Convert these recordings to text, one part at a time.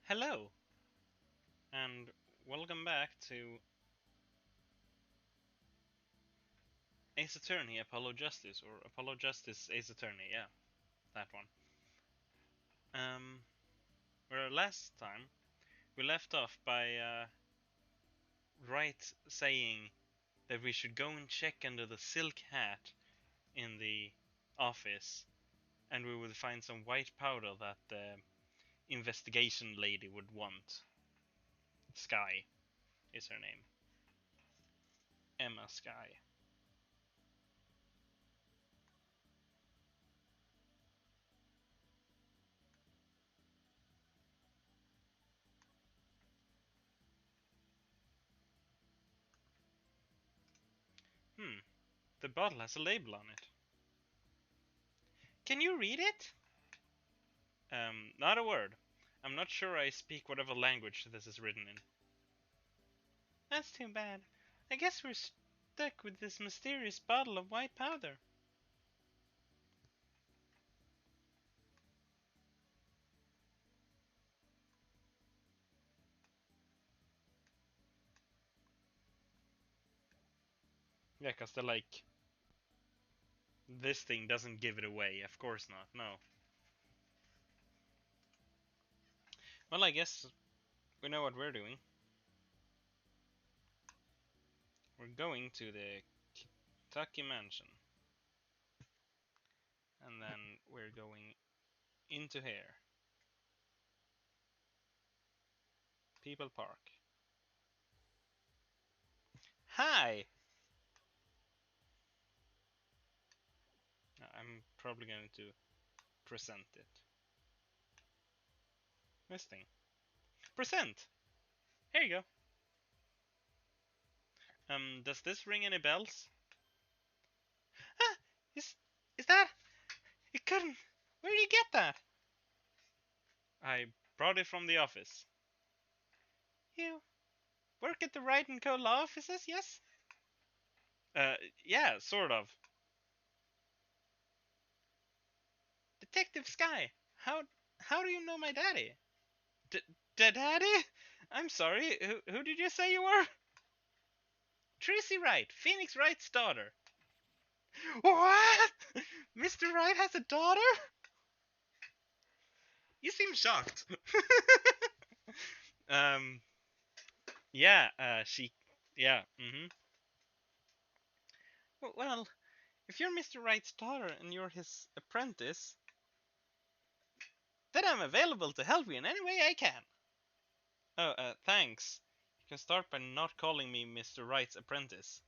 Hello, and welcome back to Ace Attorney Apollo Justice, or Apollo Justice Ace Attorney, yeah, that one. Um, where last time we left off by Wright saying that we should go and check under the silk hat in the office, and we would find some white powder that the investigation lady would want. Sky is her name. Emma Sky. Hmm, the bottle has a label on it. Can you read it? Not a word. I'm not sure I speak whatever language this is written in. That's too bad. I guess we're stuck with this mysterious bottle of white powder. Yeah, cause they're like, this thing doesn't give it away. Of course not. No. Well, I guess we know what we're doing. We're going to the Kentucky Mansion. And then we're going into here. People Park. Hi! I'm probably going to present it. This thing. Present! Here you go. Does this ring any bells? Ah! Is that? It couldn't. Where did you get that? I brought it from the office. You work at the Wright and Co. law offices, yes? Yeah, sort of. Detective Sky, how do you know my daddy? Daddy? I'm sorry, who did you say you were? Tracy Wright, Phoenix Wright's daughter. What? Mr. Wright has a daughter? You seem shocked. um, yeah, yeah. Well, if you're Mr. Wright's daughter and you're his apprentice, then I'm available to help you in any way I can. Oh, thanks. You can start by not calling me Mr. Wright's apprentice.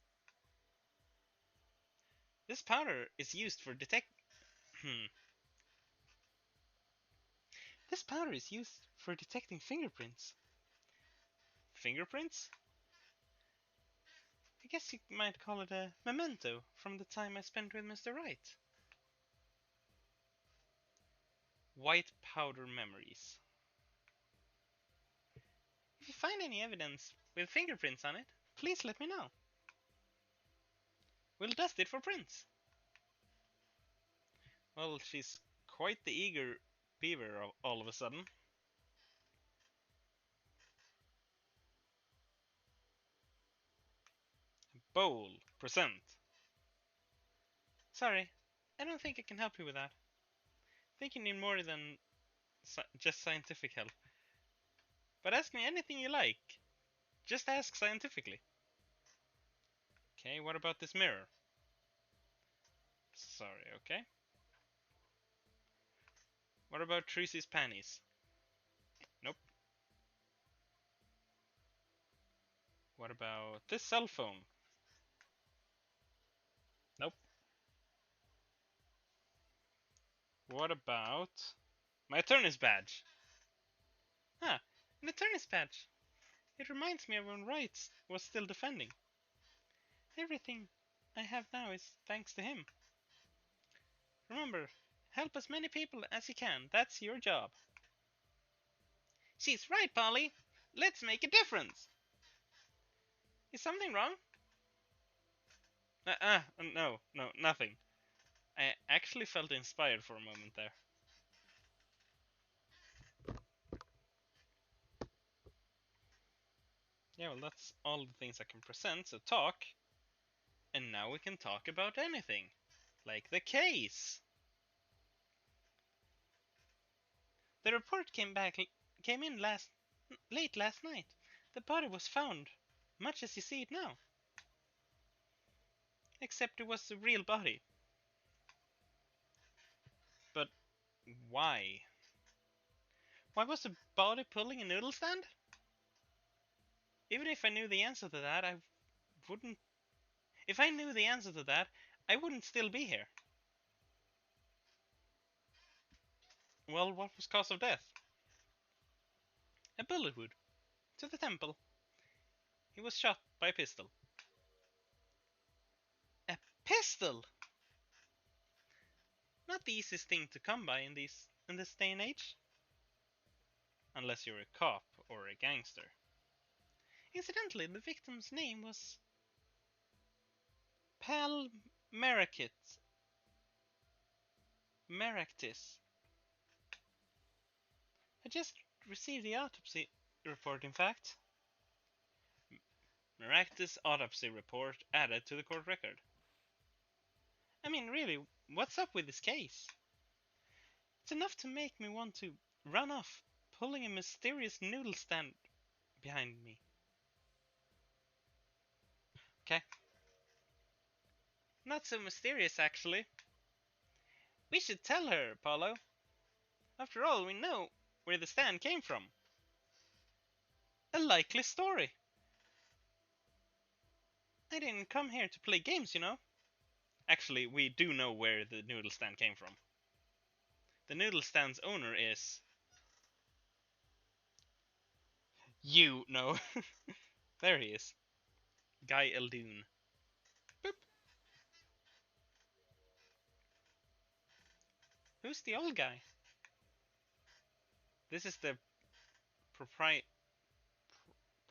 This powder is used for This powder is used for detecting fingerprints. Fingerprints? I guess you might call it a memento from the time I spent with Mr. Wright. White powder memories. If you find any evidence with fingerprints on it, please let me know. We'll dust it for prints. Well, she's quite the eager beaver all of a sudden. Bowl, present. Sorry, I don't think I can help you with that. I think you need more than just scientific help. But ask me anything you like. Just ask scientifically. Okay, what about this mirror? Sorry, okay. What about Tracy's panties? Nope. What about this cell phone? Nope. What about my attorney's badge? Ah, an attorney's badge. It reminds me of when Wright was still defending. Everything I have now is thanks to him. Remember, help as many people as you can. That's your job. She's right, Polly. Let's make a difference. Is something wrong? No, nothing. I actually felt inspired for a moment there. Yeah, well, that's all the things I can present, so talk. And now we can talk about anything. Like the case. The report came in late last night. The body was found, much as you see it now. Except it was a real body. But why? Why was the body pulling a noodle stand? Even if I knew the answer to that, I wouldn't. If I knew the answer to that, I wouldn't still be here. Well, what was cause of death? A bullet wound to the temple. He was shot by a pistol. A pistol! Not the easiest thing to come by in this day and age. Unless you're a cop or a gangster. Incidentally, the victim's name was Pal Merakit. Meraktis. I just received the autopsy report, in fact. Meraktis autopsy report added to the court record. I mean, really, what's up with this case? It's enough to make me want to run off, pulling a mysterious noodle stand behind me. Okay. Not so mysterious, actually. We should tell her, Paulo. After all, we know where the stand came from. A likely story. I didn't come here to play games, you know. Actually, we do know where the noodle stand came from. The noodle stand's owner is... You know. There he is. Guy Eldoon. Boop. Who's the old guy? This is the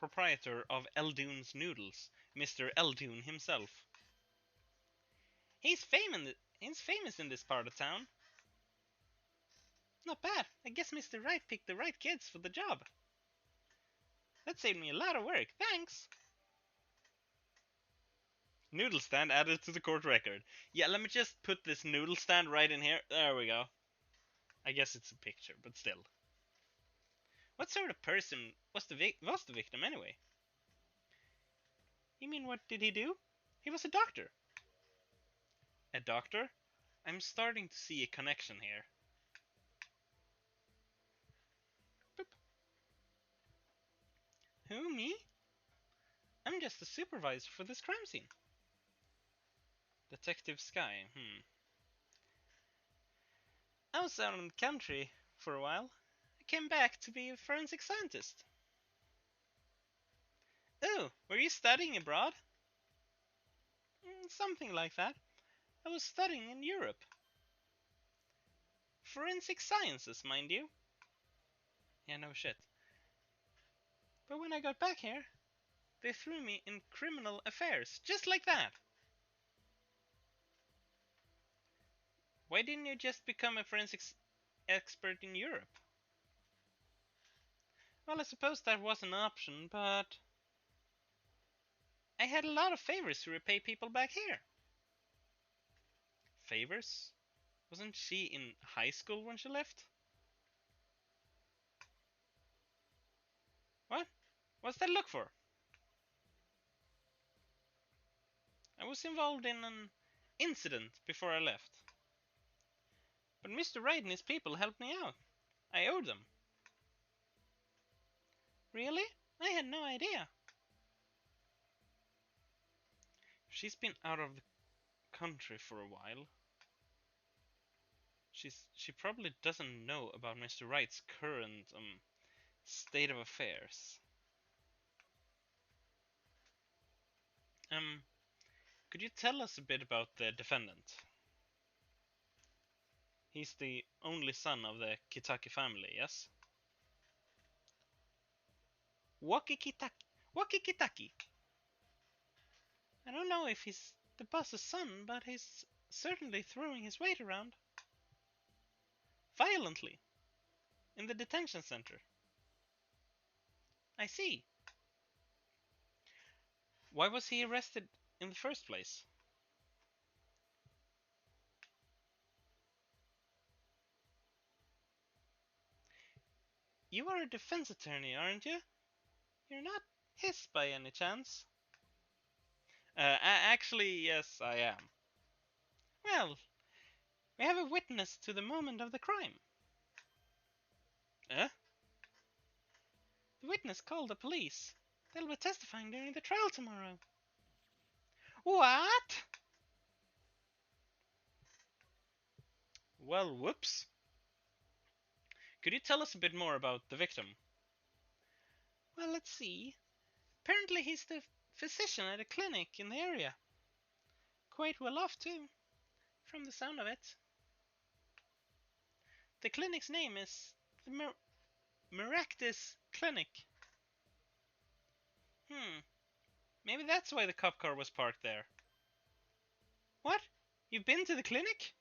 proprietor of Eldoon's Noodles, Mr. Eldoon himself. He's famous in this part of town. Not bad. I guess Mr. Wright picked the right kids for the job. That saved me a lot of work. Thanks. Noodle stand added to the court record. Yeah, let me just put this noodle stand right in here. There we go. I guess it's a picture, but still. What sort of person was the victim anyway? You mean what did he do? He was a doctor. A doctor? I'm starting to see a connection here. Boop. Who, me? I'm just a supervisor for this crime scene. Detective Sky, I was out in the country for a while. I came back to be a forensic scientist. Oh, were you studying abroad? Something like that. I was studying in Europe. Forensic sciences, mind you. Yeah, no shit. But when I got back here, they threw me in criminal affairs, just like that. Why didn't you just become a forensics expert in Europe? Well, I suppose that was an option, but I had a lot of favors to repay people back here. Favors? Wasn't she in high school when she left? What? What's that look for? I was involved in an incident before I left. But Mr. Wright and his people helped me out. I owed them. Really? I had no idea. She's been out of the country for a while. She probably doesn't know about Mr. Wright's current state of affairs. Could you tell us a bit about the defendant? He's the only son of the Kitaki family, yes? Wakikitaki. I don't know if he's the boss's son, but he's certainly throwing his weight around. Violently. In the detention center. I see. Why was he arrested in the first place? You are a defense attorney, aren't you? You're not his by any chance? Actually, yes, I am. Well, we have a witness to the moment of the crime. Eh? The witness called the police. They'll be testifying during the trial tomorrow. What? Well, whoops. Could you tell us a bit more about the victim? Well, let's see. Apparently he's the physician at a clinic in the area. Quite well off, too, from the sound of it. The clinic's name is the Maractus Clinic. Maybe that's why the cop car was parked there. What? You've been to the clinic?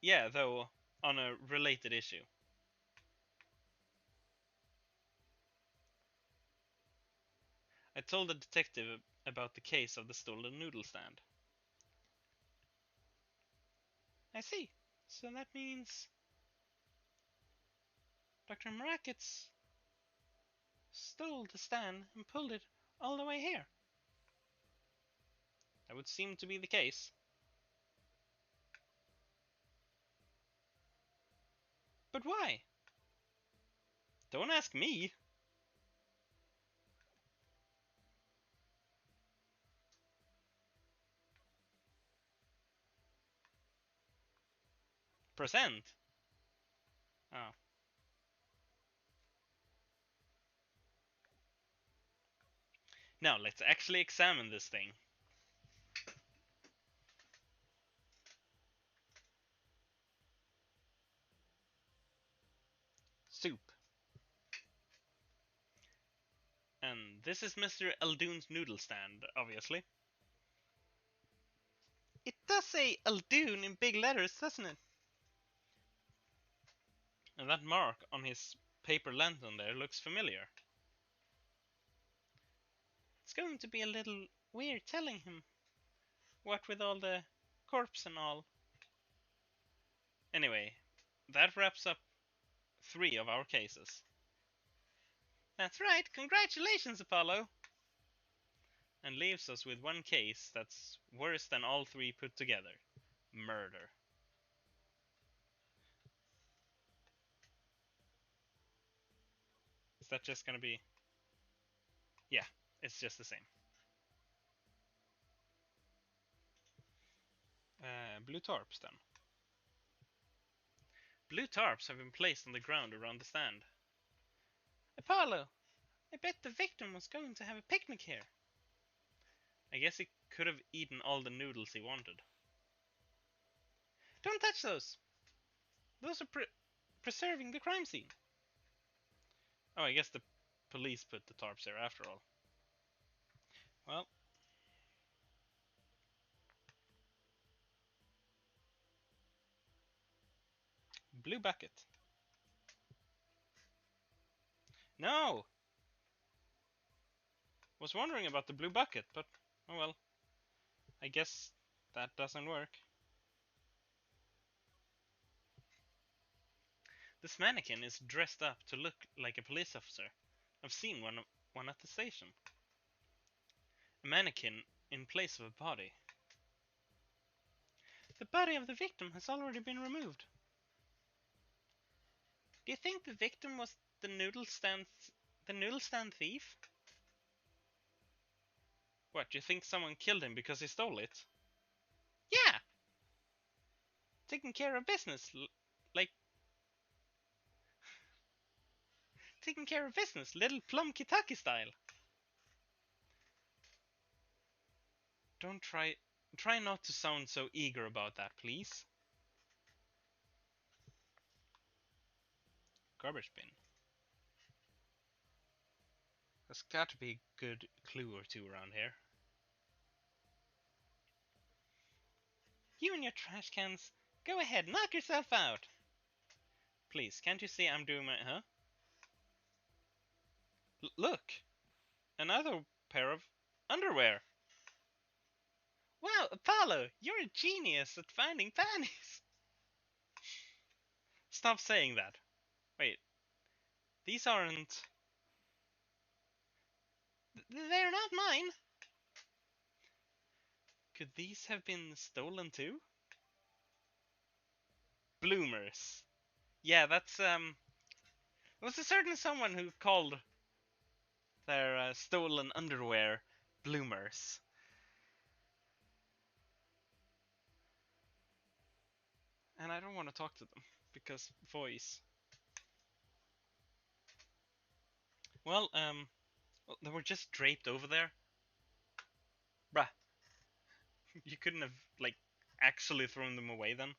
Yeah, though on a related issue. I told the detective about the case of the stolen noodle stand. I see. So that means Dr. Maractus stole the stand and pulled it all the way here. That would seem to be the case. But why? Don't ask me. Percent? Oh. Now let's actually examine this thing. Soup. And this is Mr. Eldoon's noodle stand, obviously. It does say Eldoon in big letters, doesn't it? And that mark on his paper lantern there looks familiar. It's going to be a little weird telling him, what with all the corpse and all. Anyway, that wraps up 3 of our cases. That's right, congratulations, Apollo! And leaves us with 1 case that's worse than all 3 put together. Murder. Is that just gonna be... Yeah, it's just the same. Blue tarps then. Blue tarps have been placed on the ground around the stand. Apollo, I bet the victim was going to have a picnic here. I guess he could have eaten all the noodles he wanted. Don't touch those! Those are preserving the crime scene. Oh, I guess the police put the tarps there after all. Well. Blue bucket. No! Was wondering about the blue bucket, but oh well. I guess that doesn't work. This mannequin is dressed up to look like a police officer. I've seen one at the station. A mannequin in place of a body. The body of the victim has already been removed. Do you think the victim was the noodle stand thief? What, do you think someone killed him because he stole it? Yeah! Taking care of business, like... Taking care of business, little Plum Kitaki style. Don't try not to sound so eager about that, please. Garbage bin. There's got to be a good clue or 2 around here. You and your trash cans, go ahead, knock yourself out. Please, can't you see I'm doing my... Huh? Look! Another pair of underwear. Wow, Apollo, you're a genius at finding panties. Stop saying that. Wait, these aren't. They're not mine. Could these have been stolen too? Bloomers. Yeah, that's There was a certain someone who called their stolen underwear bloomers. And I don't want to talk to them because voice. Well, they were just draped over there. Bruh, you couldn't have like actually thrown them away then.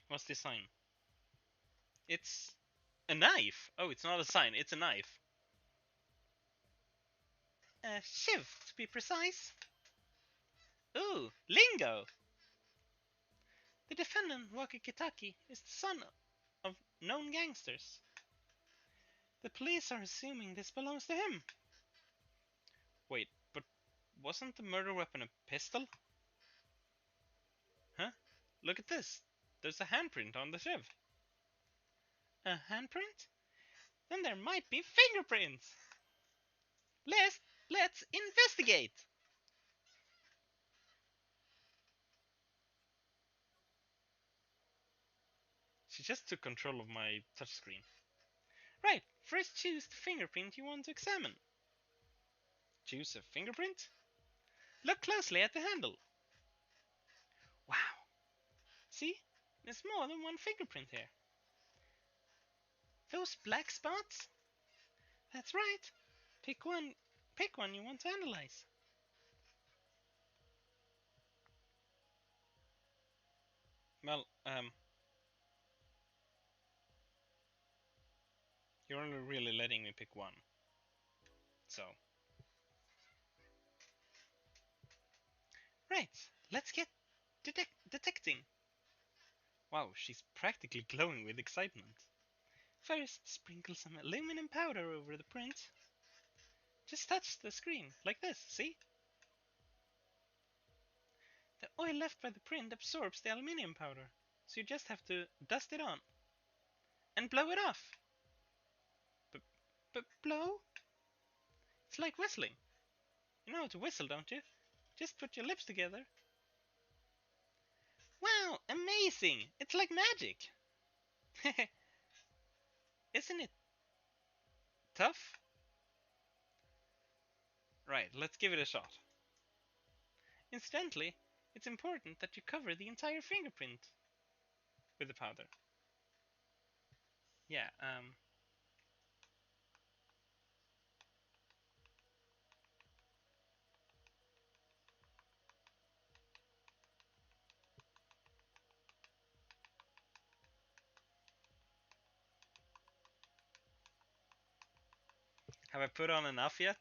What's this sign? It's a knife. Oh, it's not a sign. It's a knife. A shiv, to be precise. Ooh, lingo. The defendant, Waka Kitaki, is the son of known gangsters. The police are assuming this belongs to him. Wait, but wasn't the murder weapon a pistol? Huh? Look at this. There's a handprint on the shiv. A handprint? Then there might be fingerprints. Let's let's investigate. She just took control of my touchscreen. Right, first choose the fingerprint you want to examine. Choose a fingerprint? Look closely at the handle. Wow. See? There's more than one fingerprint here. Those black spots? That's right. Pick one. Pick one you want to analyze. Well, you're only really letting me pick one. So. Right, let's get detecting. Wow, she's practically glowing with excitement. First, sprinkle some aluminum powder over the print. Just touch the screen, like this, see? The oil left by the print absorbs the aluminum powder, so you just have to dust it on. And blow it off. But blow? It's like whistling. You know how to whistle, don't you? Just put your lips together. Wow, amazing! It's like magic! Isn't it tough? Right, let's give it a shot. Incidentally, it's important that you cover the entire fingerprint with the powder. Yeah, have I put on enough yet?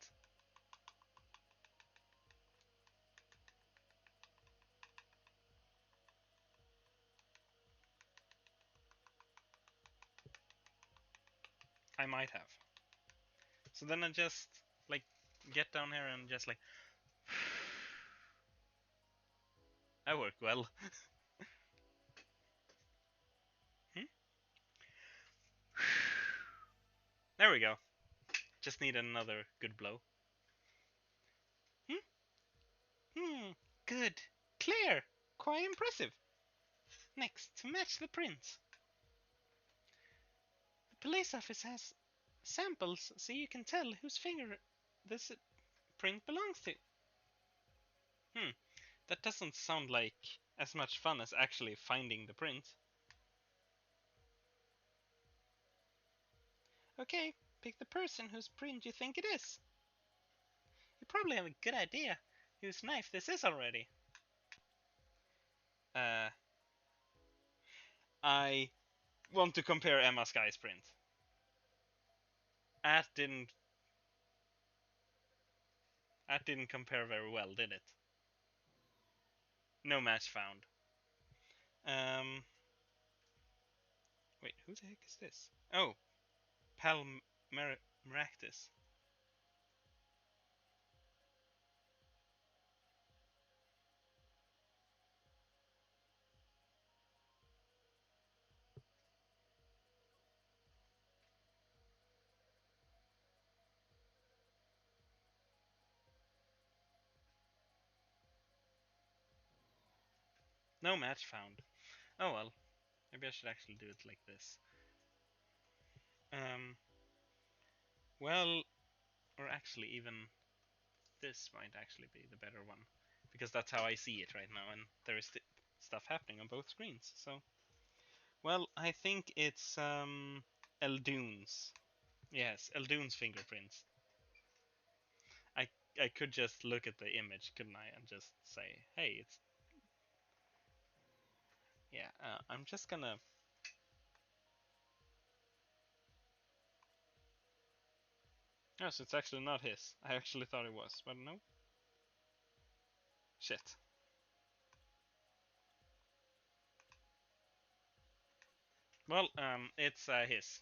I might have. So then I just, like, get down here and just, like... That worked well. Hmm? There we go. Just need another good blow. Hmm? Good. Clear. Quite impressive. Next, to match the print. The police office has samples so you can tell whose finger this print belongs to. That doesn't sound like as much fun as actually finding the print. Okay, pick the person whose print you think it is. You probably have a good idea whose knife this is already. I want to compare Emma Sky's print. That didn't compare very well, did it? No match found. Wait, who the heck is this? Oh, Palmeractus. No match found. Oh well. Maybe I should actually do it like this. Um. Well, or actually even this might actually be the better one, because that's how I see it right now, and there is stuff happening on both screens. So, well, I think it's Eldune's. Yes, Eldune's fingerprints. I I could just look at the image, couldn't I, and just say, hey, it's yeah. I'm just gonna. No, so it's actually not his. I actually thought it was, but no. Shit. Well, it's his.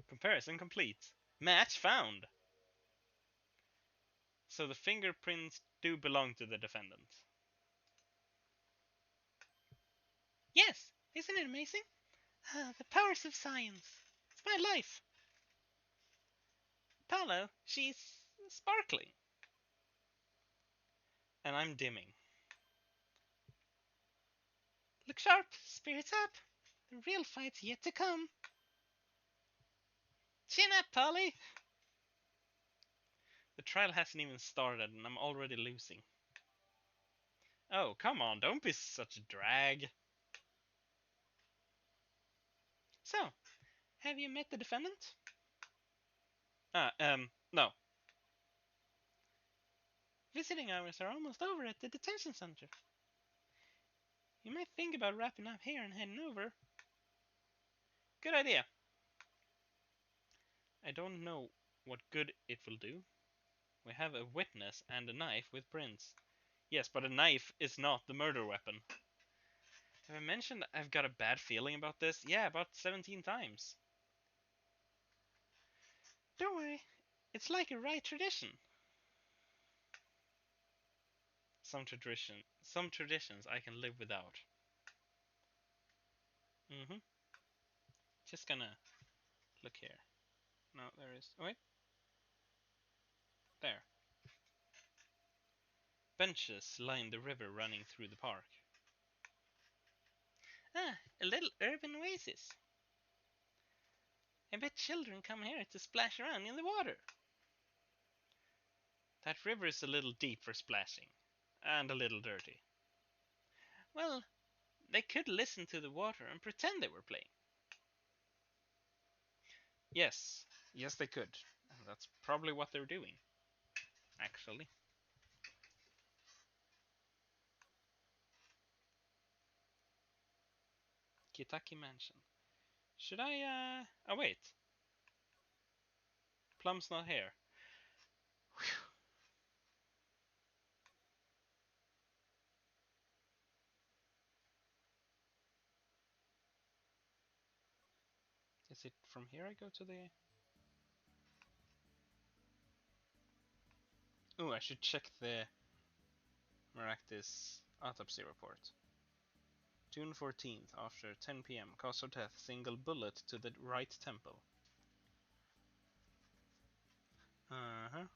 Comparison complete. Match found. So the fingerprints do belong to the defendant. Yes, isn't it amazing? The powers of science. It's my life. Paolo, she's sparkling. And I'm dimming. Look sharp, spirits up. The real fight's yet to come. Chin up, Polly. The trial hasn't even started and I'm already losing. Oh, come on, don't be such a drag. So, have you met the defendant? No. Visiting hours are almost over at the detention center. You might think about wrapping up here and heading over. Good idea. I don't know what good it will do. We have a witness and a knife with prints. Yes, but a knife is not the murder weapon. Have I mentioned I've got a bad feeling about this? Yeah, about 17 times. Don't worry, it's like a right tradition. Some traditions I can live without. Just gonna look here. No, there is. Oh, wait. There. Benches line the river running through the park. Ah, a little urban oasis. I bet children come here to splash around in the water. That river is a little deep for splashing. And a little dirty. Well, they could listen to the water and pretend they were playing. Yes, yes they could. And that's probably what they're doing, actually. Kitaki Mansion. Should I, oh wait. Plum's not here. Whew. Is it from here I go to the... Oh, I should check the Maractus autopsy report. June 14th, after 10 p.m. Cause of death, single bullet to the right temple. Uh-huh.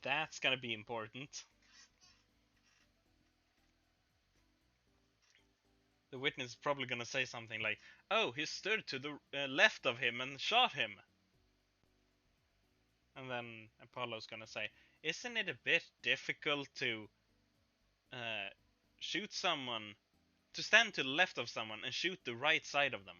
That's gonna be important. The witness is probably gonna say something like, oh, he stood to the left of him and shot him. And then Apollo's gonna say, isn't it a bit difficult to uh, shoot someone, to stand to the left of someone and shoot the right side of them?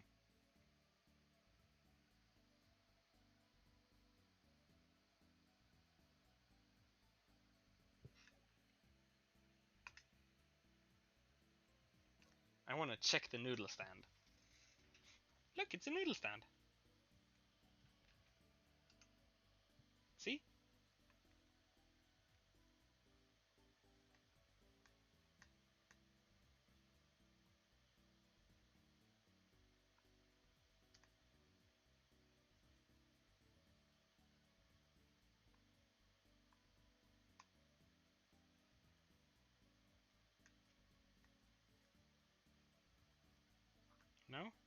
I want to check the noodle stand. Look, it's a noodle stand. See?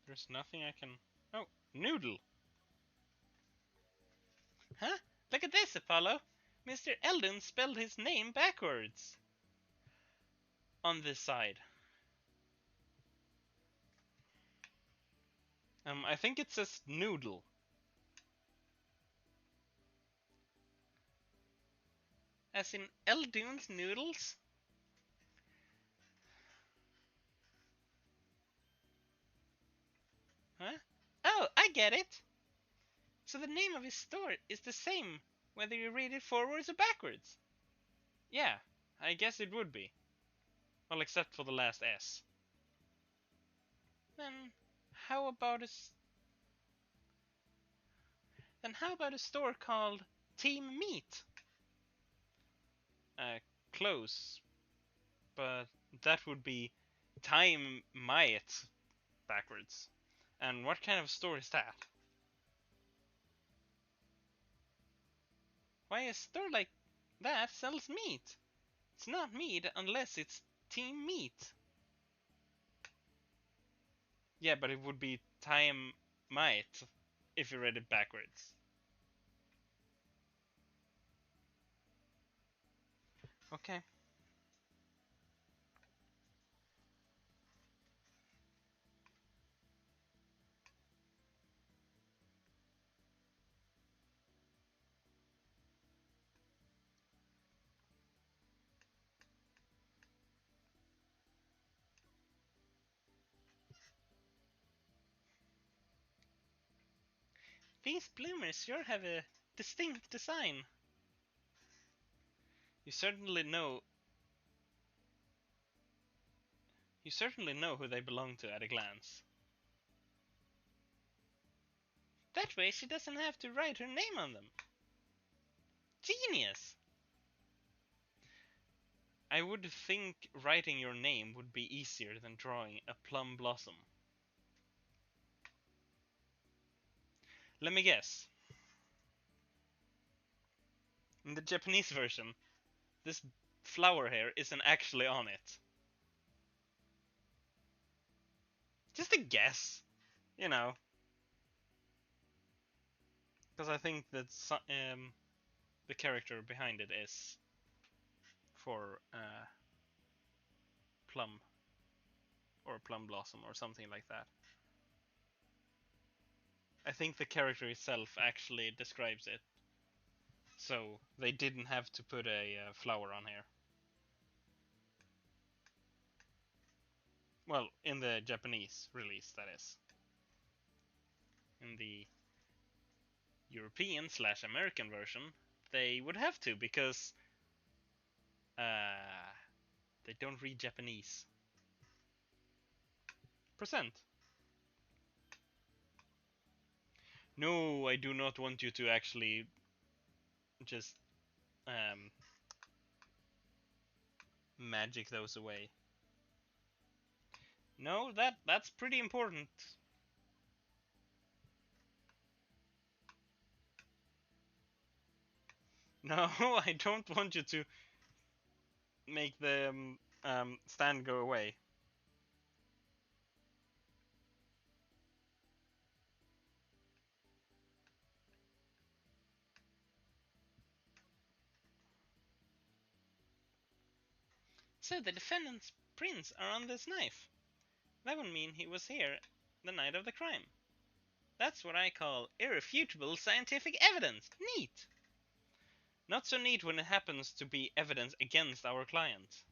There's nothing I can... Oh, noodle! Huh? Look at this, Apollo! Mr. Eldon spelled his name backwards! On this side. I think it says noodle. As in Eldon's noodles? Huh? Oh, I get it! So the name of his store is the same whether you read it forwards or backwards. Yeah, I guess it would be. Well, except for the last S. Then how about a store called Team Meat? Close, but that would be Time Might backwards. And what kind of store is that? Why a store like that sells meat? It's not meat unless it's Team Meat. Yeah, but it would be Time Might if you read it backwards. Okay. These bloomers sure have a distinct design. You certainly know who they belong to at a glance. That way she doesn't have to write her name on them. Genius! I would think writing your name would be easier than drawing a plum blossom. Let me guess. In the Japanese version, this flower here isn't actually on it. Just a guess, you know. Because I think that the character behind it is for plum or plum blossom or something like that. I think the character itself actually describes it, so they didn't have to put a flower on here. Well, in the Japanese release, that is. In the European/American version, they would have to because they don't read Japanese. Percent. No, I do not want you to actually just magic those away. No, that's pretty important. No, I don't want you to make the stand go away. So the defendant's prints are on this knife. That would mean he was here the night of the crime. That's what I call irrefutable scientific evidence. Neat! Not so neat when it happens to be evidence against our client.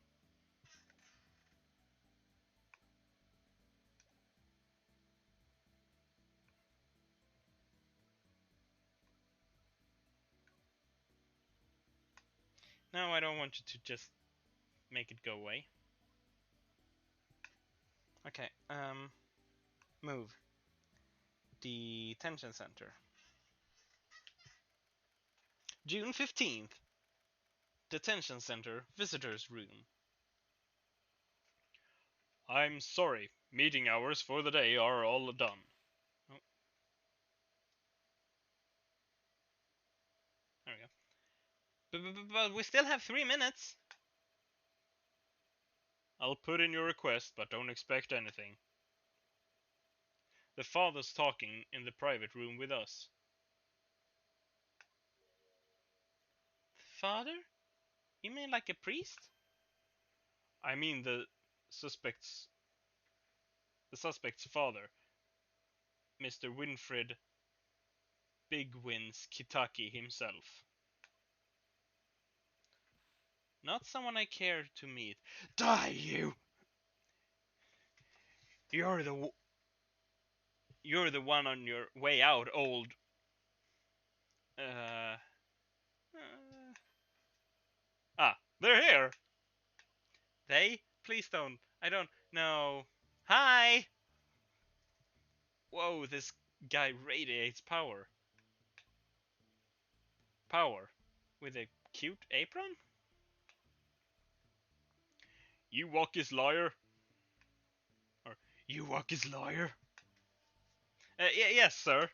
No, I don't want you to just make it go away. Okay, move. Detention center. June 15th. Detention center, visitors room. I'm sorry, meeting hours for the day are all done. Oh. There we go. But we still have 3 minutes. I'll put in your request, but don't expect anything. The father's talking in the private room with us. Father? You mean like a priest? I mean suspect's the suspect's father, Mr. Winfred Big Wins Kitaki himself. Not someone I care to meet. Die, you! You're the you're the one on your way out, old. Uh, they're here. They? Please don't. I don't know. Hi. Whoa, this guy radiates power. Power, with a cute apron. You walk his liar. Or you walk his liar. Yes, sir.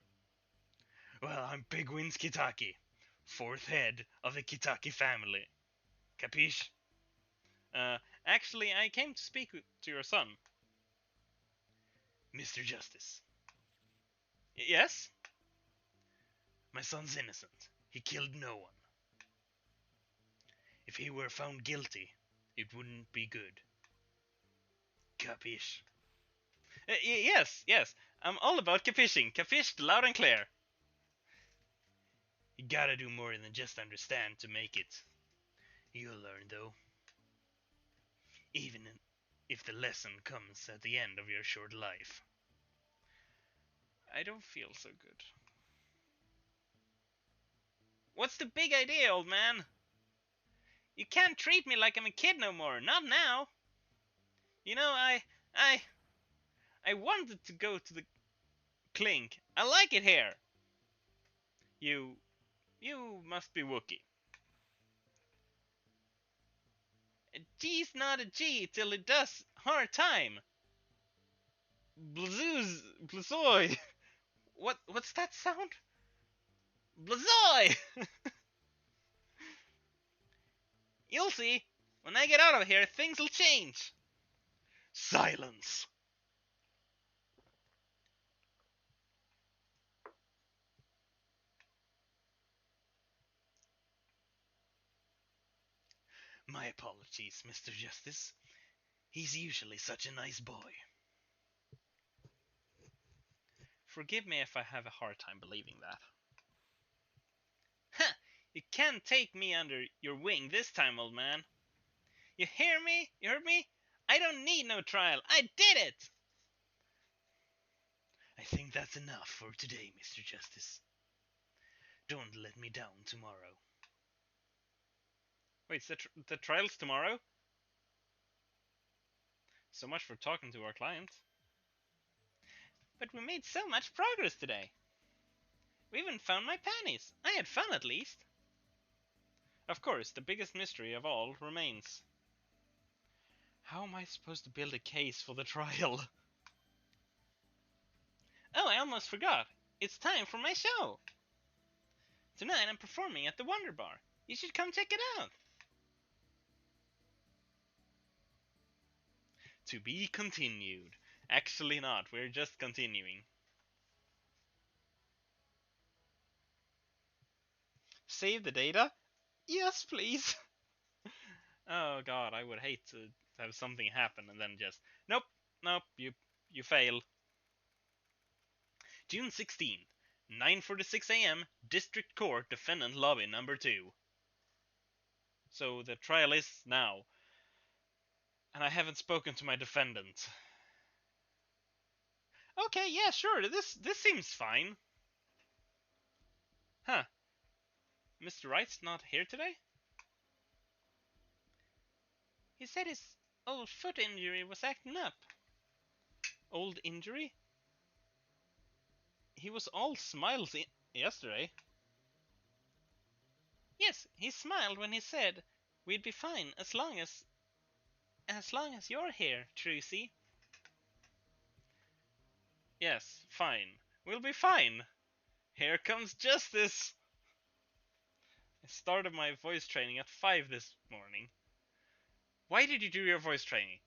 Well, I'm Big Wins Kitaki, fourth head of the Kitaki family. Capiche? Actually, I came to speak to your son. Mr. Justice. Yes? My son's innocent. He killed no one. If he were found guilty, it wouldn't be good. Capiche? Yes. I'm all about capishing. Capished loud and clear. You gotta do more than just understand to make it. You'll learn, though. Even if the lesson comes at the end of your short life. I don't feel so good. What's the big idea, old man? You can't treat me like I'm a kid no more. Not now. You know, I wanted to go to the Clink. I like it here. You must be Wookie. A G's not a G till it does hard time. Blazoy. What's that sound? Blazoy! You'll see. When I get out of here, things'll change. Silence. My apologies, Mr. Justice. He's usually such a nice boy. Forgive me if I have a hard time believing that. Ha! You can't take me under your wing this time, old man. You hear me? You heard me? I don't need no trial. I did it! I think that's enough for today, Mr. Justice. Don't let me down tomorrow. Wait, the trial's tomorrow? So much for talking to our client. But we made so much progress today. We even found my panties. I had fun at least. Of course, the biggest mystery of all remains. How am I supposed to build a case for the trial? Oh, I almost forgot. It's time for my show. Tonight I'm performing at the Wonder Bar. You should come check it out. To be continued. Actually not, we're just continuing. Save the data? Yes, please. Oh god, I would hate to have something happen and then just... Nope, you fail. June 16th, 9:46 a.m., District Court, Defendant Lobby number 2. So the trial is now. And I haven't spoken to my defendant. Okay, yeah, sure, this seems fine. Huh. Mr. Wright's not here today? He said his old foot injury was acting up. Old injury? He was all smiles yesterday. Yes, he smiled when he said we'd be fine as long as you're here, Trucy. Yes, fine. We'll be fine. Here comes justice. I started my voice training at 5 this morning. Why did you do your voice training?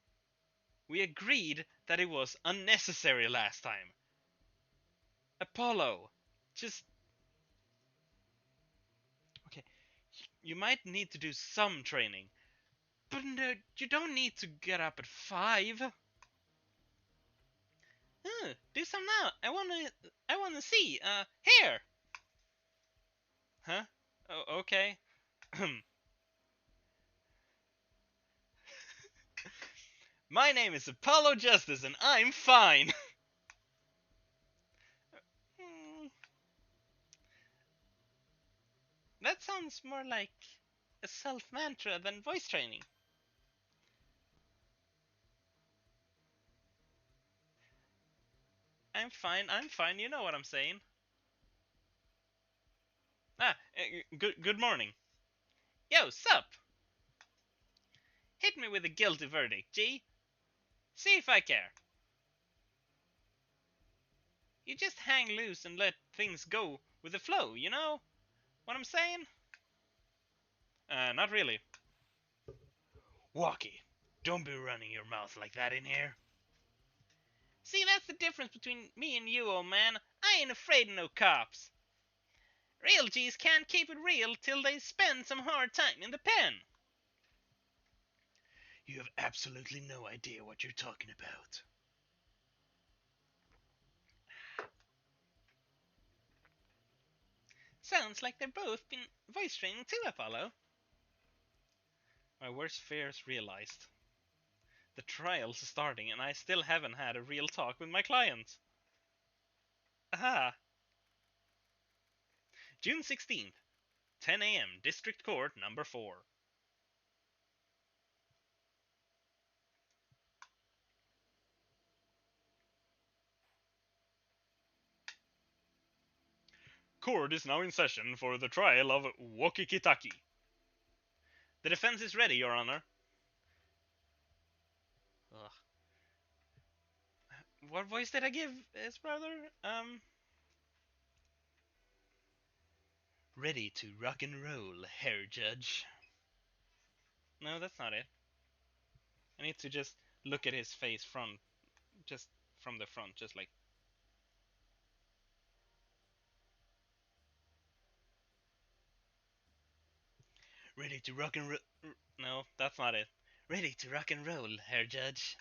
We agreed that it was unnecessary last time. Apollo, just okay. You might need to do some training, but no, you don't need to get up at 5. Do some now. I wanna see. Here. Huh? Oh, okay. My name is Apollo Justice, and I'm fine. Hmm, that sounds more like a self mantra than voice training. I'm fine. I'm fine. You know what I'm saying. Good morning. Yo, sup? Hit me with a guilty verdict, G. See if I care. You just hang loose and let things go with the flow, you know what I'm saying? Not really. Walkie, don't be running your mouth like that in here. See, that's the difference between me and you, old man. I ain't afraid of no cops. Real G's can't keep it real till they spend some hard time in the pen. You have absolutely no idea what you're talking about. Sounds like they've both been voice training too, Apollo. My worst fears realized. The trial's starting and I still haven't had a real talk with my client. Aha! June 16th, 10 a.m., District Court number 4. Court is now in session for the trial of Wokikitaki. The defense is ready, Your Honor. Ugh. What voice did I give his brother? Ready to rock and roll, Herr Judge. No, that's not it. I need to just look at his face just from the front, just like. Ready to rock and roll. No, that's not it. Ready to rock and roll, Herr Judge.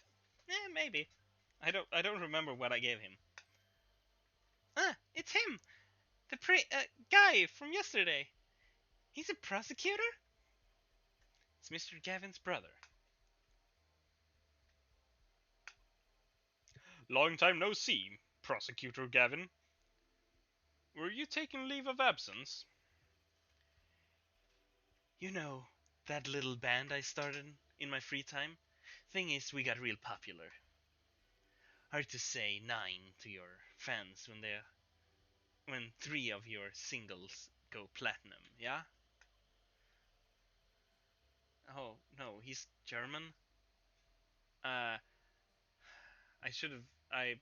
Maybe. I don't remember what I gave him. Ah, it's him! The guy from yesterday. He's a prosecutor? It's Mr. Gavin's brother. Long time no see, Prosecutor Gavin. Were you taking leave of absence? You know, that little band I started in my free time? Thing is, we got real popular. Hard to say nine to your fans when 3 of your singles go platinum, yeah? Oh, no, he's German? Uh, I should have. I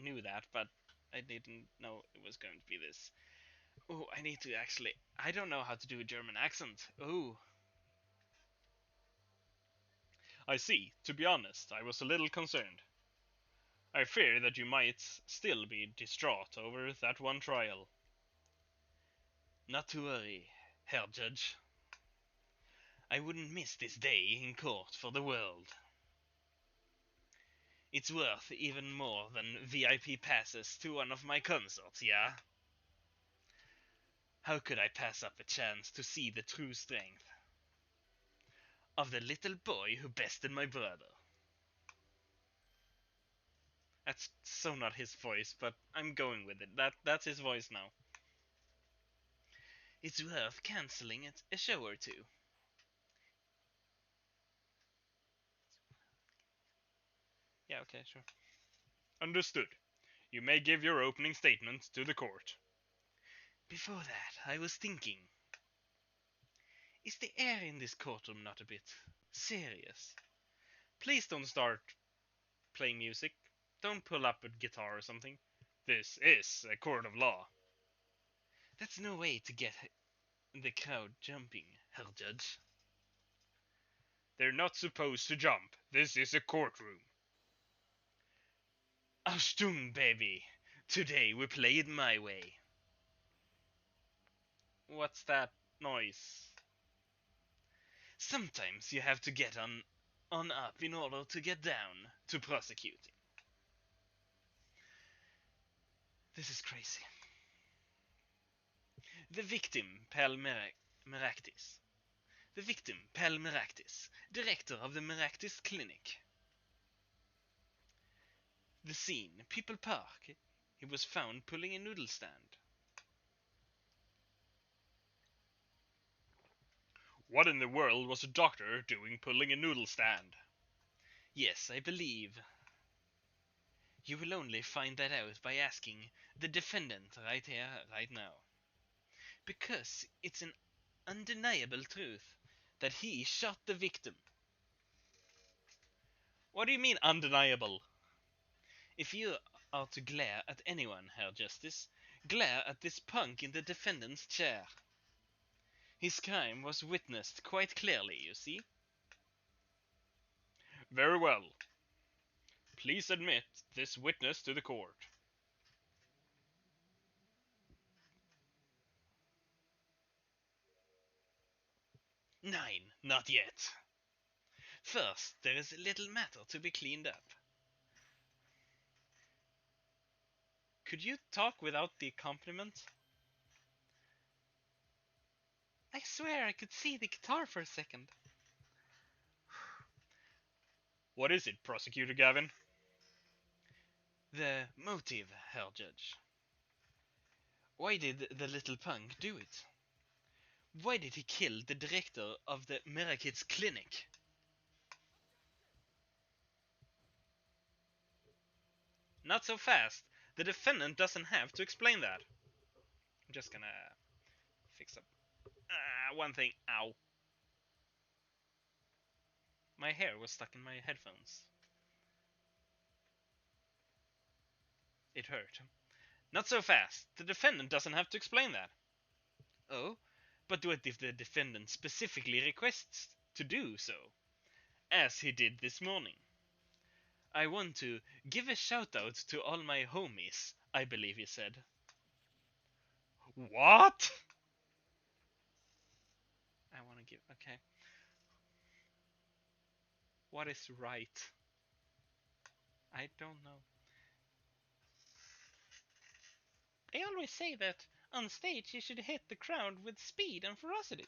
knew that, but I didn't know it was going to be this. Oh, I need to actually. I don't know how to do a German accent. Oh. I see. To be honest, I was a little concerned. I fear that you might still be distraught over that one trial. Not to worry, Herr Judge. I wouldn't miss this day in court for the world. It's worth even more than VIP passes to one of my concerts, yeah? How could I pass up a chance to see the true strength of the little boy who bested my brother? That's so not his voice, but I'm going with it. That's his voice now. It's worth cancelling a show or two. Yeah, okay, sure. Understood. You may give your opening statement to the court. Before that, I was thinking, is the air in this courtroom not a bit serious? Please don't start playing music. Don't pull up a guitar or something. This is a court of law. That's no way to get the crowd jumping, Herr Judge. They're not supposed to jump. This is a courtroom. Achtung, baby. Today we play it my way. What's that noise? Sometimes you have to get on up in order to get down to prosecuting. This is crazy. The victim, Pal Meraktis. The victim, Pal Meraktis, director of the Meraktis Clinic. The scene, People Park. He was found pulling a noodle stand. What in the world was a doctor doing pulling a noodle stand? Yes, I believe. You will only find that out by asking the defendant right here, right now. Because it's an undeniable truth that he shot the victim. What do you mean undeniable? If you are to glare at anyone, Herr Justice, glare at this punk in the defendant's chair. His crime was witnessed quite clearly, you see. Very well. Please admit this witness to the court. 9, not yet. First, there is a little matter to be cleaned up. Could you talk without the accompaniment? I swear I could see the guitar for a second. What is it, Prosecutor Gavin? The motive, Herr Judge. Why did the little punk do it? Why did he kill the director of the Merakits Clinic? Not so fast. The defendant doesn't have to explain that. I'm just gonna fix up one thing. Ow. My hair was stuck in my headphones. It hurt. Not so fast. The defendant doesn't have to explain that. Oh, but what if the defendant specifically requests to do so? As he did this morning. I want to give a shout out to all my homies, I believe he said. What? I want to give. Okay. What is right? I don't know. They always say that on stage you should hit the crowd with speed and ferocity.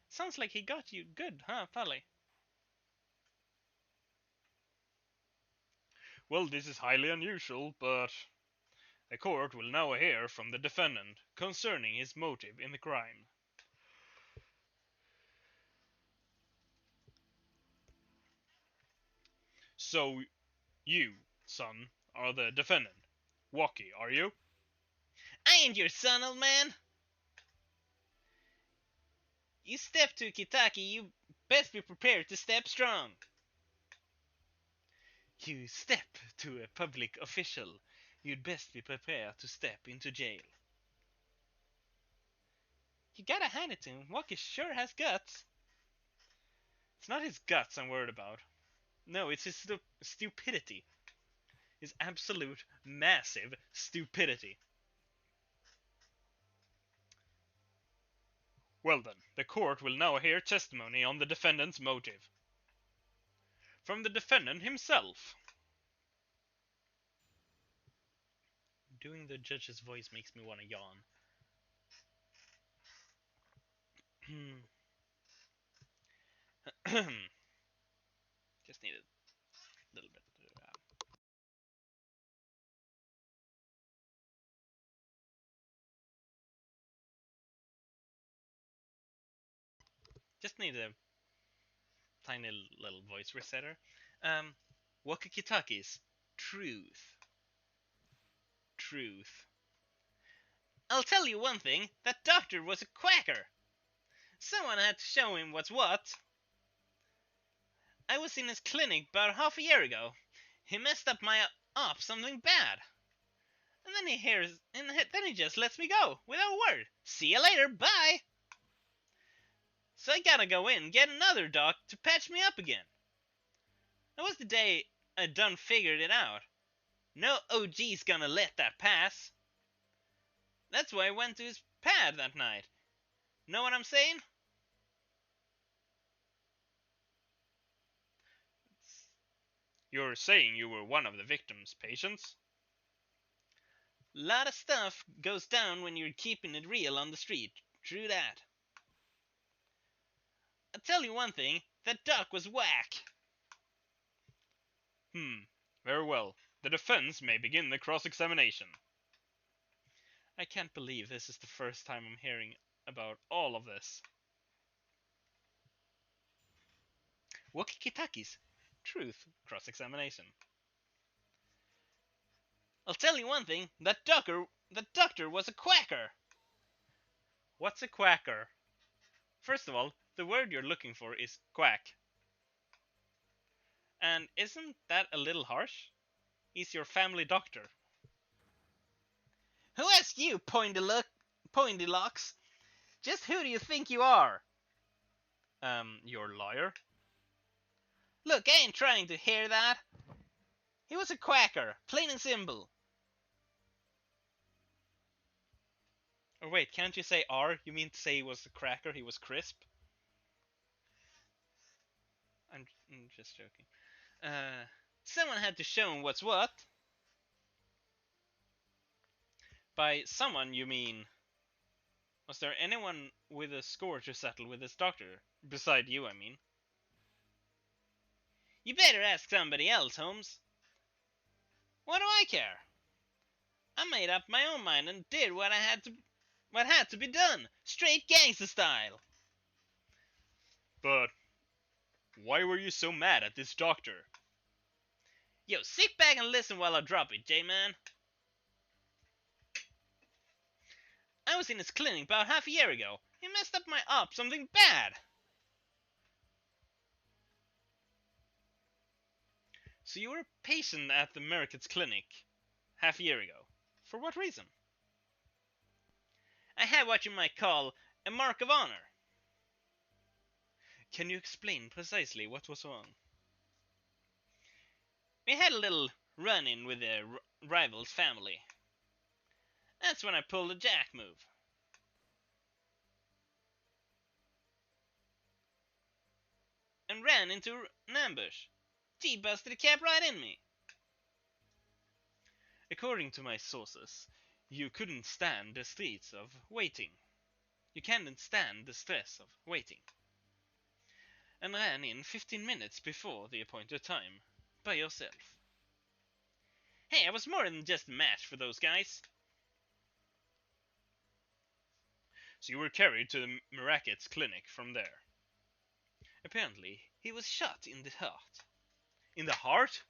Sounds like he got you good, huh, Pally? Well, this is highly unusual, but the court will now hear from the defendant concerning his motive in the crime. So, you, son, are the defendant. Walkie, are you? I ain't your son, old man. You step to Kitaki, you best be prepared to step strong. You step to a public official, you'd best be prepared to step into jail. You gotta hand it to him, Walkie sure has guts. It's not his guts I'm worried about. No, it's his stupidity. His absolute, massive stupidity. Well then, the court will now hear testimony on the defendant's motive. From the defendant himself. Doing the judge's voice makes me want to yawn. Just need a little bit. Just need a tiny little voice resetter. Wakakitaki's truth. Truth. I'll tell you one thing, that doctor was a quacker. Someone had to show him what's what. I was in his clinic about half a year ago. He messed up my op something bad. And then he just lets me go without a word. See you later, bye. So I gotta go in and get another doc to patch me up again. That was the day I done figured it out. No OG's gonna let that pass. That's why I went to his pad that night. Know what I'm saying? You're saying you were one of the victim's patients? Lot of stuff goes down when you're keeping it real on the street. True that. I'll tell you one thing, that duck was whack. Very well. The defense may begin the cross-examination. I can't believe this is the first time I'm hearing about all of this. Walkie-talkies. Truth. Cross-examination. I'll tell you one thing, that doctor was a quacker. What's a quacker? First of all, the word you're looking for is quack. And isn't that a little harsh? He's your family doctor. Who asked you, pointy locks? Just who do you think you are? Your lawyer? Look, I ain't trying to hear that. He was a quacker, plain and simple. Or wait, can't you say R? You mean to say he was a cracker, he was crisp? I'm just joking. Someone had to show him what's what. By someone, you mean... Was there anyone with a score to settle with this doctor? Beside you, I mean. You better ask somebody else, Holmes. What do I care? I made up my own mind and did what had to be done, straight gangster style. But why were you so mad at this doctor? Yo, sit back and listen while I drop it, J-Man. I was in his clinic about half a year ago. He messed up my op something bad. So you were a patient at the Merrick's clinic half a year ago. For what reason? I had what you might call a mark of honor. Can you explain precisely what was wrong? We had a little run-in with the rival's family. That's when I pulled a jack move. And ran into an ambush. G busted a cap right in me. According to my sources, you couldn't stand the stress of waiting. You can't stand the stress of waiting. And ran in 15 minutes before the appointed time, by yourself. Hey, I was more than just a match for those guys. So you were carried to the Mirackets clinic from there. Apparently, he was shot in the heart. In the heart?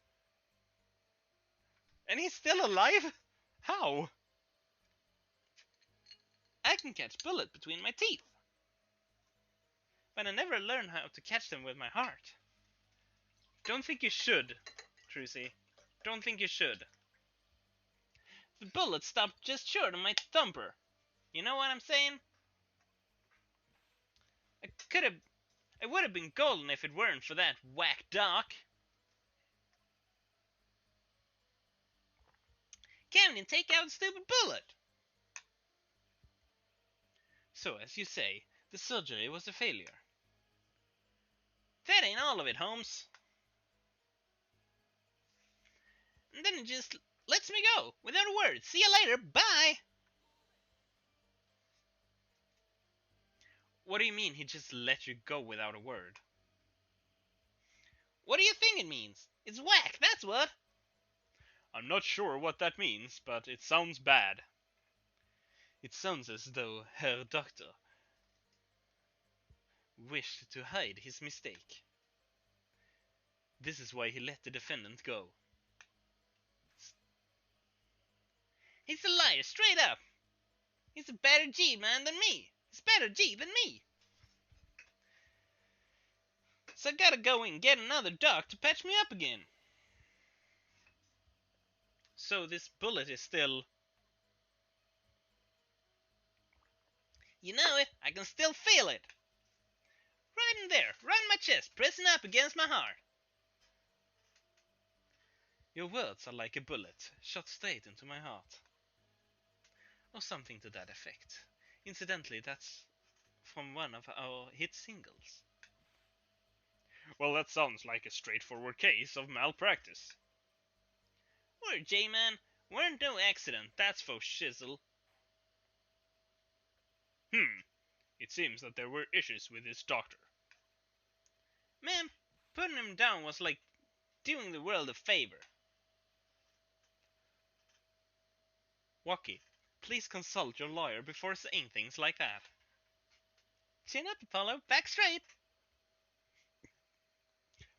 And he's still alive? How? I can catch bullets between my teeth. But I never learned how to catch them with my heart. Don't think you should, Trucy. Don't think you should. The bullet stopped just short of my thumper. You know what I'm saying? I would have been golden if it weren't for that whack doc. Can't even take out a stupid bullet. So, as you say, the surgery was a failure. That ain't all of it, Holmes. And then it just lets me go, without a word. See you later, bye! What do you mean he just let you go without a word? What do you think it means? It's whack, that's what! I'm not sure what that means, but it sounds bad. It sounds as though Herr Doctor wished to hide his mistake. This is why he let the defendant go. He's a liar, straight up! He's a better G-man than me! He's better G than me! So I gotta go and get another doc to patch me up again. So this bullet is still... You know it, I can still feel it. Right in there, right in my chest, pressing up against my heart. Your words are like a bullet shot straight into my heart. Or something to that effect. Incidentally, that's from one of our hit singles. Well, that sounds like a straightforward case of malpractice. Or J-Man, weren't no accident, that's for shizzle. It seems that there were issues with his doctor. Ma'am, putting him down was like doing the world a favor. Wacky, please consult your lawyer before saying things like that. Chin up, Apollo, back straight.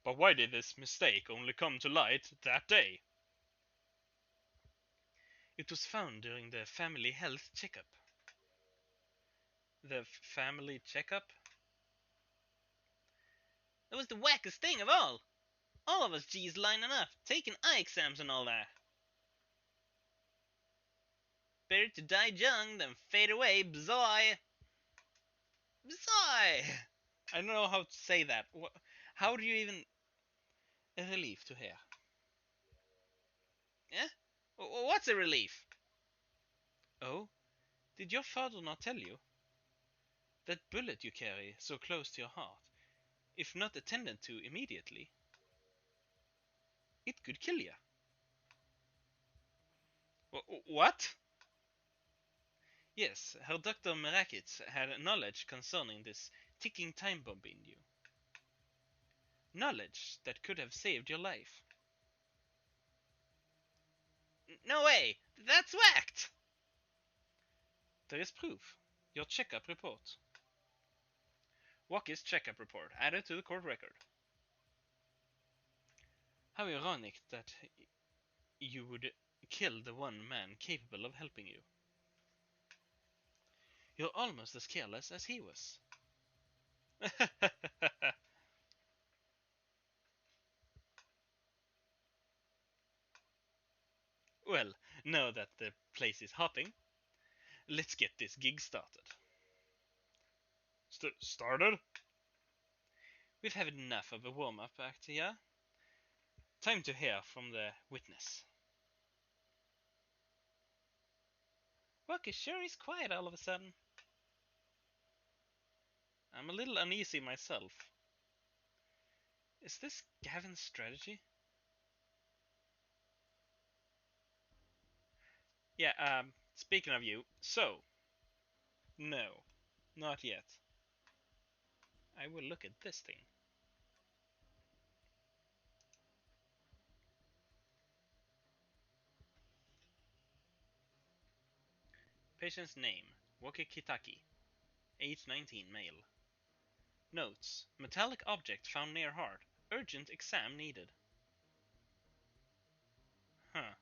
But why did this mistake only come to light that day? It was found during the family health checkup. The family checkup? That was the wackest thing of all. All of us G's lining up, taking eye exams and all that. Better to die young than fade away, bzoy. Bzoy! I don't know how to say that. How do you even... A relief to hear. Eh? What's a relief? Oh? Did your father not tell you? That bullet you carry so close to your heart, if not attended to immediately, it could kill you. What? Yes, Herr Dr. Merakitz had knowledge concerning this ticking time bomb in you. Knowledge that could have saved your life. No way! That's whacked! There is proof. Your checkup report. Wacky's checkup report added to the court record. How ironic that you would kill the one man capable of helping you. You're almost as careless as he was. Well, now that the place is hopping, let's get this gig started. Started? We've had enough of a warm-up act here. Time to hear from the witness. Wacky sure is quiet all of a sudden. I'm a little uneasy myself. Is this Gavin's strategy? Yeah, speaking of you, so... No, not yet. I will look at this thing. Patient's name, Waki Kitaki. Age 19, male. Notes, metallic object found near heart. Urgent exam needed. Huh.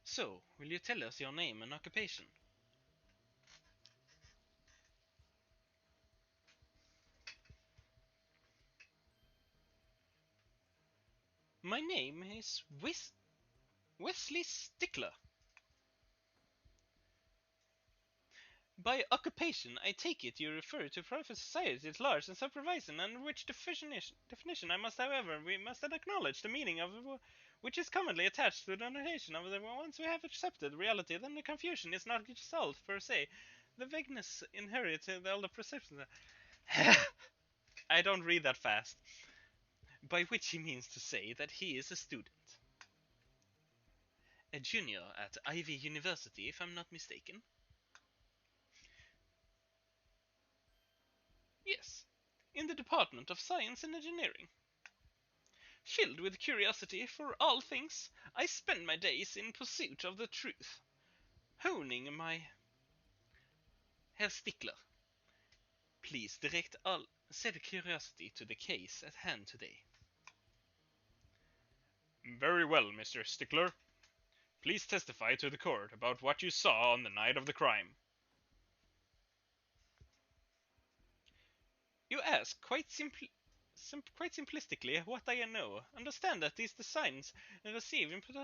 So, will you tell us your name and occupation? My name is Wesley Stickler. By occupation, I take it you refer to private society at large and supervising, and which definition I must, however, we must acknowledge the meaning of which is commonly attached to the notation of the once we have accepted reality, then the confusion is not solved per se. The vagueness inherent in all the perceptions. I don't read that fast. By which he means to say that he is a student. A junior at Ivy University, if I'm not mistaken. Yes, in the Department of Science and Engineering. Filled with curiosity for all things, I spend my days in pursuit of the truth, honing my... Herr Stickler, please direct all said curiosity to the case at hand today. Very well, Mr. Stickler. Please testify to the court about what you saw on the night of the crime. You ask quite quite simplistically, what I know. Understand that these designs received input.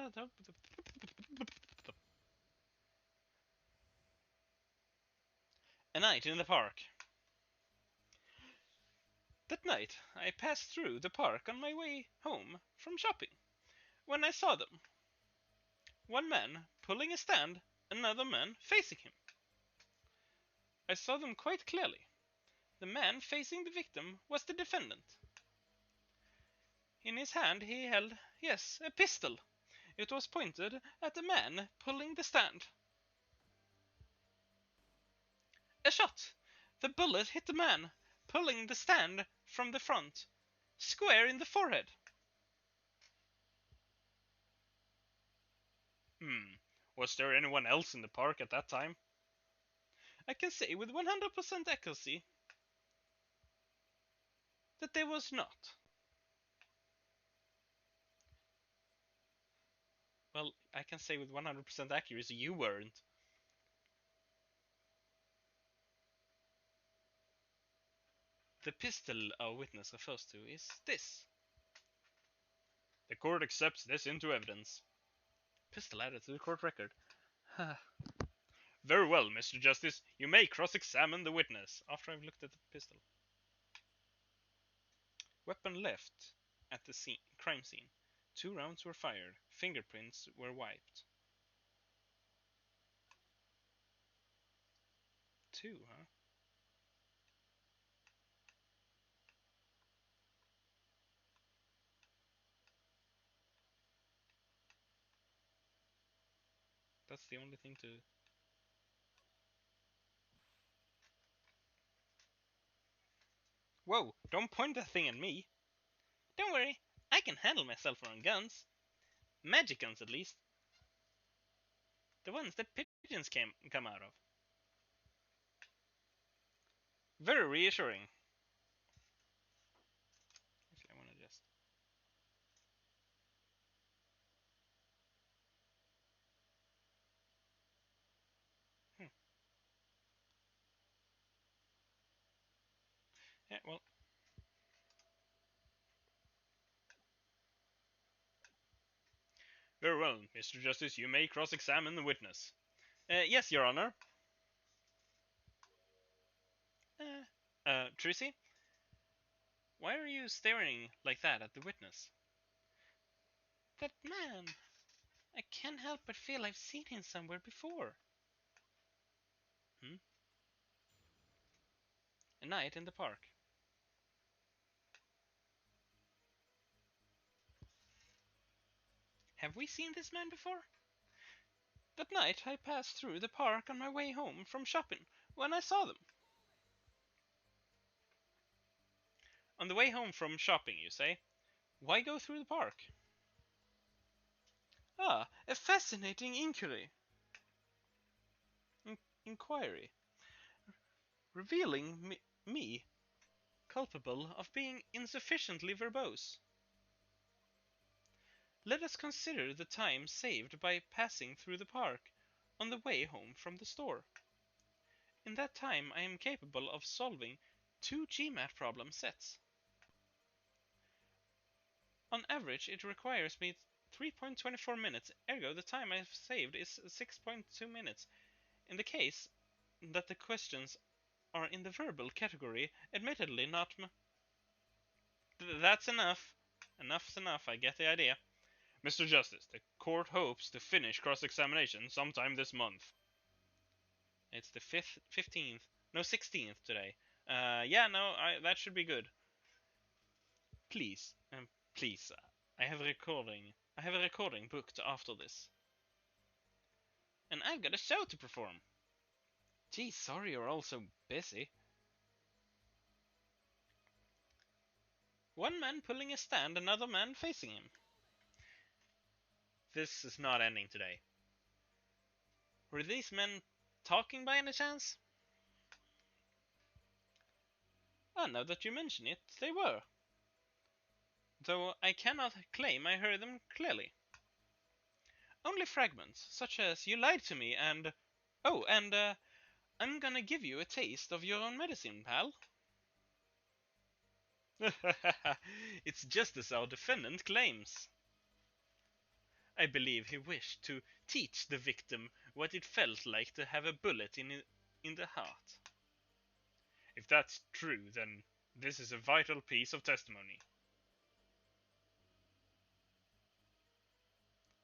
A night in the park. That night, I passed through the park on my way home from shopping when I saw them. One man pulling a stand, another man facing him. I saw them quite clearly. The man facing the victim was the defendant. In his hand he held, yes, a pistol. It was pointed at the man pulling the stand. A shot! The bullet hit the man pulling the stand from the front, square in the forehead. Was there anyone else in the park at that time? I can say with 100% accuracy that there was not. Well, I can say with 100% accuracy you weren't. The pistol our witness refers to is this. The court accepts this into evidence. Pistol added to the court record. Very well, Mr. Justice. You may cross-examine the witness after I've looked at the pistol. Weapon left at the crime scene. 2 rounds were fired. Fingerprints were wiped. 2, huh? That's the only thing to... Whoa, don't point that thing at me. Don't worry, I can handle myself around guns. Magic guns, at least. The ones that pigeons come out of. Very reassuring. Actually, I want to just... Yeah, well... Very well, Mr. Justice, you may cross-examine the witness. Yes, Your Honor. Tracy? Why are you staring like that at the witness? That man! I can't help but feel I've seen him somewhere before. A night in the park. Have we seen this man before? That night I passed through the park on my way home from shopping when I saw them. On the way home from shopping, you say? Why go through the park? Ah, a fascinating inquiry. Inquiry. Revealing me culpable of being insufficiently verbose. Let us consider the time saved by passing through the park on the way home from the store. In that time I am capable of solving 2 GMAT problem sets. On average it requires me 3.24 minutes, ergo the time I've saved is 6.2 minutes. In the case that the questions are in the verbal category, admittedly not That's enough. Enough's enough, I get the idea. Mr. Justice, the court hopes to finish cross-examination sometime this month. It's the 15th, no 16th today. Yeah, no, that should be good. Please, please, I have a recording booked after this. And I've got a show to perform. Gee, sorry you're all so busy. One man pulling a stand, another man facing him. This is not ending today. Were these men talking by any chance? Now that you mention it, they were. Though I cannot claim I heard them clearly. Only fragments, such as you lied to me and... Oh, and I'm gonna give you a taste of your own medicine, pal. It's just as our defendant claims. I believe he wished to teach the victim what it felt like to have a bullet in the heart. If that's true, then this is a vital piece of testimony.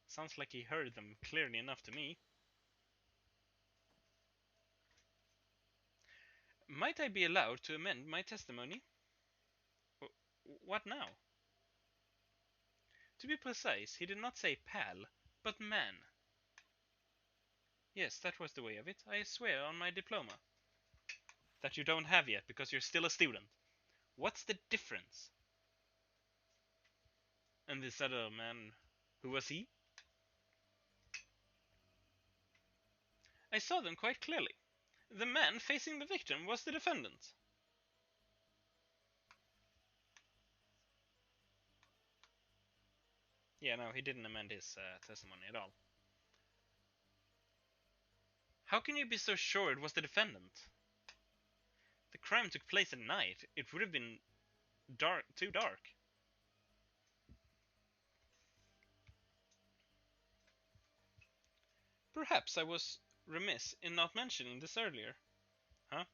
Sounds like he heard them clearly enough to me. Might I be allowed to amend my testimony? What now? To be precise, he did not say pal, but man. Yes, that was the way of it. I swear on my diploma. That you don't have yet because you're still a student. What's the difference? And this other man, who was he? I saw them quite clearly. The man facing the victim was the defendant. Yeah, no, he didn't amend his testimony at all. How can you be so sure it was the defendant? The crime took place at night. It would have been too dark. Perhaps I was remiss in not mentioning this earlier. Huh?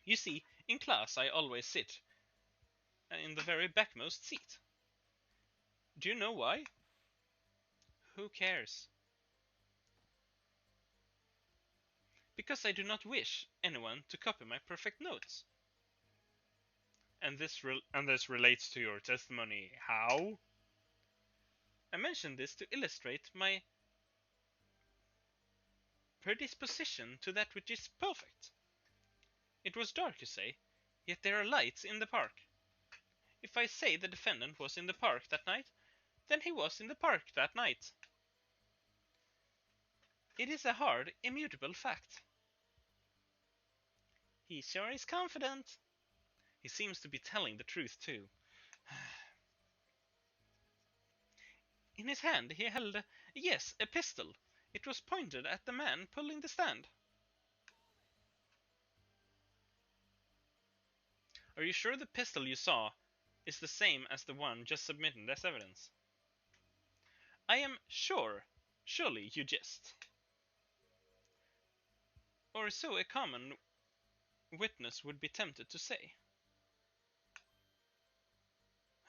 You see, in class I always sit in the very backmost seat. Do you know why? Who cares? Because I do not wish anyone to copy my perfect notes. And this relates to your testimony. How? I mention this to illustrate my predisposition to that which is perfect. It was dark, you say, yet there are lights in the park. If I say the defendant was in the park that night, then he was in the park that night. It is a hard, immutable fact. He sure is confident. He seems to be telling the truth, too. In his hand he held, a pistol. It was pointed at the man pulling the stand. Are you sure the pistol you saw is the same as the one just submitted as evidence? I am sure. Surely you jest. Or so a common witness would be tempted to say.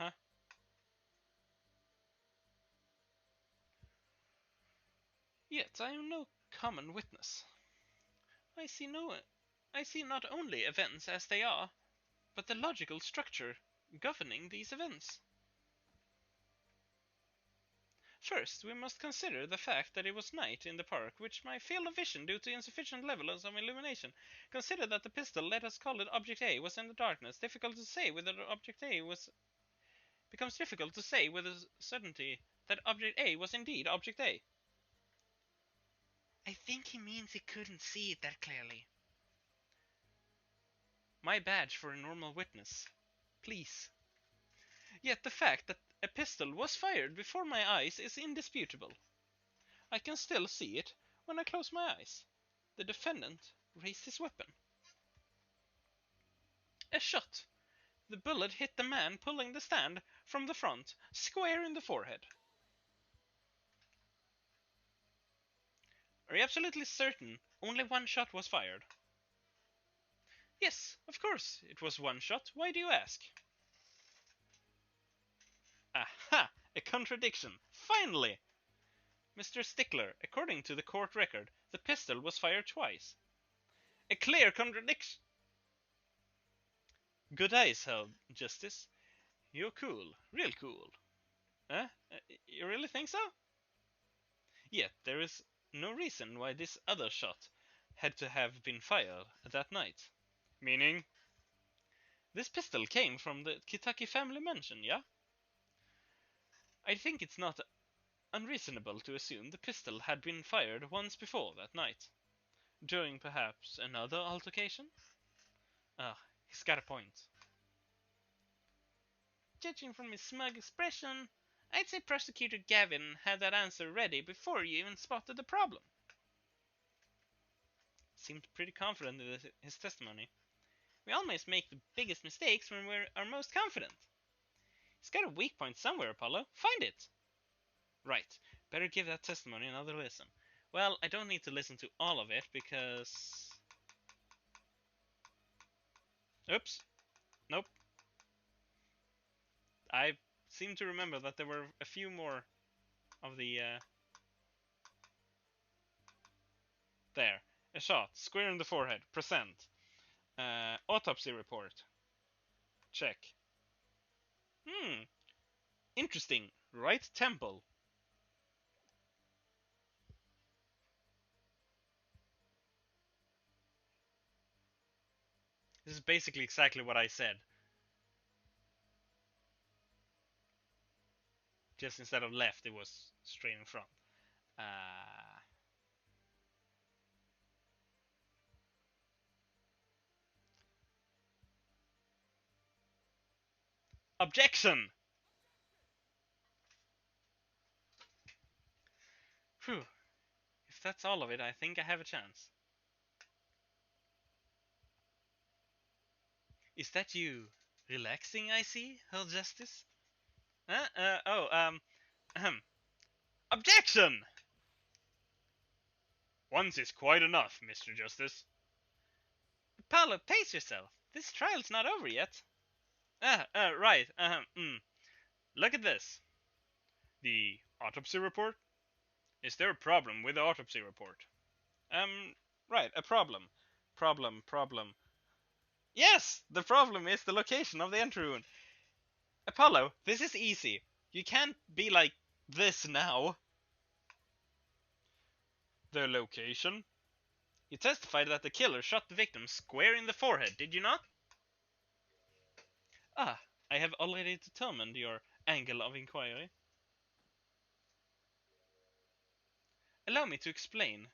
Huh? Yet I am no common witness. I see not only events as they are, but the logical structure governing these events. First, we must consider the fact that it was night in the park, which my field of vision due to insufficient levels of illumination. Consider that the pistol, let us call it Object A, was in the darkness. Difficult to say whether Object A was... Becomes difficult to say with certainty that Object A was indeed Object A. I think he means he couldn't see it that clearly. My badge for a normal witness. Please. Yet the fact that a pistol was fired before my eyes is indisputable. I can still see it when I close my eyes. The defendant raised his weapon. A shot. The bullet hit the man pulling the stand from the front, square in the forehead. Are you absolutely certain only one shot was fired? Yes, of course, it was one shot. Why do you ask? Aha! A contradiction. Finally! Mr. Stickler, according to the court record, the pistol was fired twice. A clear contradiction. Good eyes, Herr Justice. You're cool. Real cool. Huh? You really think so? Yet there is no reason why this other shot had to have been fired that night. Meaning? This pistol came from the Kitaki family mansion, yeah? I think it's not unreasonable to assume the pistol had been fired once before that night. During perhaps another altercation? He's got a point. Judging from his smug expression, I'd say Prosecutor Gavin had that answer ready before you even spotted the problem. Seemed pretty confident in his testimony. We always make the biggest mistakes when we're our most confident. He's got a weak point somewhere, Apollo. Find it! Right. Better give that testimony another listen. Well, I don't need to listen to all of it because... Oops. Nope. I seem to remember that there were a few more of the... There. A shot. Square in the forehead. Present. Autopsy report. Check. Interesting. Right temple. This is basically exactly what I said. Just instead of left, it was straight in front. Objection! Phew. If that's all of it, I think I have a chance. Is that you relaxing, I see, Her Justice? Ahem. Objection! Once is quite enough, Mr. Justice. Paolo, pace yourself. This trial's not over yet. Right. Look at this. The autopsy report? Is there a problem with the autopsy report? Right, a problem. Problem. Yes! The problem is the location of the entry wound. Apollo, this is easy. You can't be like this now. The location? You testified that the killer shot the victim square in the forehead, did you not? Ah, I have already determined your angle of inquiry. Allow me to explain.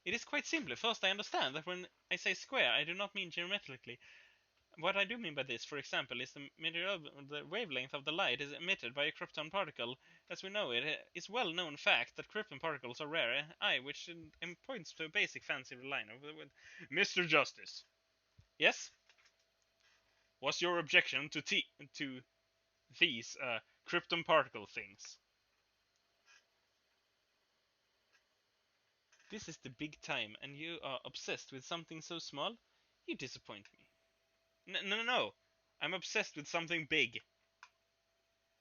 It is quite simple. First, I understand that when I say square, I do not mean geometrically. What I do mean by this, for example, is the wavelength of the light is emitted by a krypton particle. As we know, it is well-known fact that krypton particles are rare, which points to a basic fancy line of Mr. Justice. Yes? What's your objection to these krypton particle things? This is the big time, and you are obsessed with something so small? You disappoint me. No. I'm obsessed with something big.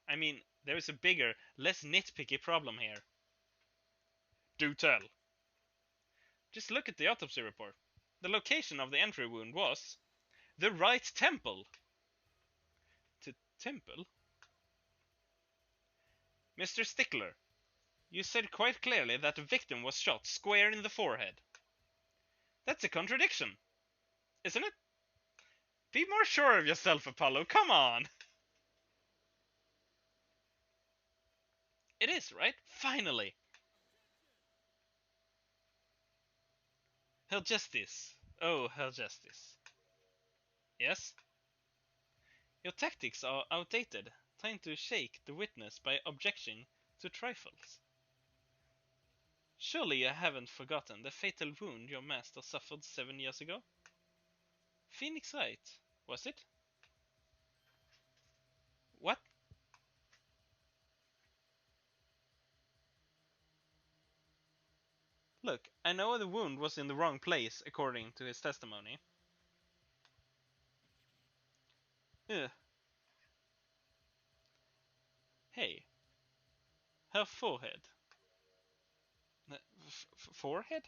I mean, there is a bigger, less nitpicky problem here. Do tell. Just look at the autopsy report. The location of the entry wound was the right temple. Temple? Mr. Stickler, you said quite clearly that the victim was shot square in the forehead. That's a contradiction, isn't it? Be more sure of yourself, Apollo. Come on. It is, right? Finally. Her Justice. Oh, Her Justice. Yes? Your tactics are outdated, trying to shake the witness by objecting to trifles. Surely you haven't forgotten the fatal wound your master suffered 7 years ago? Phoenix Wright, was it? What? Look, I know the wound was in the wrong place, according to his testimony. Ugh. Hey. Her forehead. Forehead?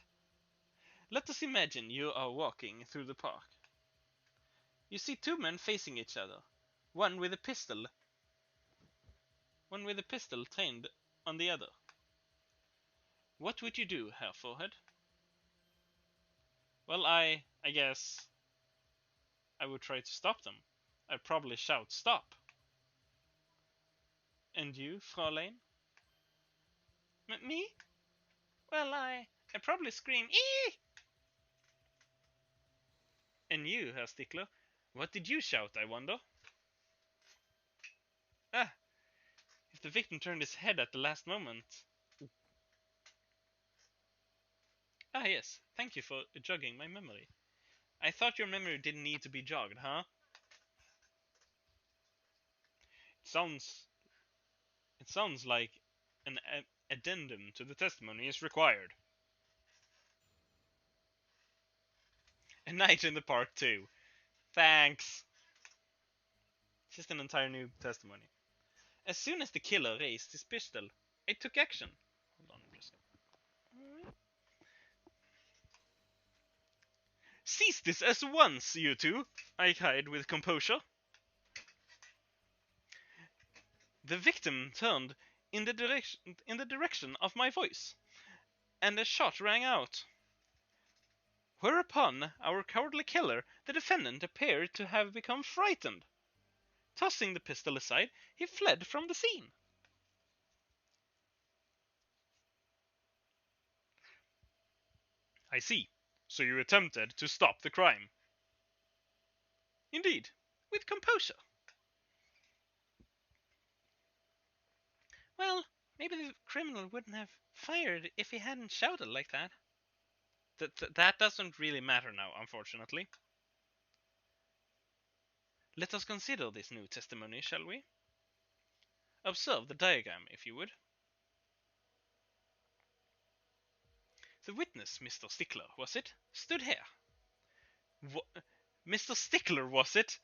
Let us imagine you are walking through the park. You see two men facing each other, one with a pistol trained on the other. What would you do, Herr Forehead? Well, I guess I would try to stop them. I'd probably shout, stop! And you, Fraulein? Me? Well, I'd probably scream, ee! And you, Herr Stickler? What did you shout, I wonder? Ah, if the victim turned his head at the last moment. Ah, yes, thank you for jogging my memory. I thought your memory didn't need to be jogged, huh? It sounds like an addendum to the testimony is required. A night in the park too. Thanks. Just an entire new testimony. As soon as the killer raised his pistol, I took action. Hold on, just. Seize this at once, you two! I cried with composure. The victim turned in the direction of my voice, and a shot rang out. Whereupon our cowardly killer, the defendant, appeared to have become frightened. Tossing the pistol aside, he fled from the scene. I see. So you attempted to stop the crime? Indeed, with composure. Well, maybe the criminal wouldn't have fired if he hadn't shouted like that. That doesn't really matter now, unfortunately. Let us consider this new testimony, shall we? Observe the diagram, if you would. The witness, Mr. Stickler, was it? Stood here. Mr. Stickler, was it?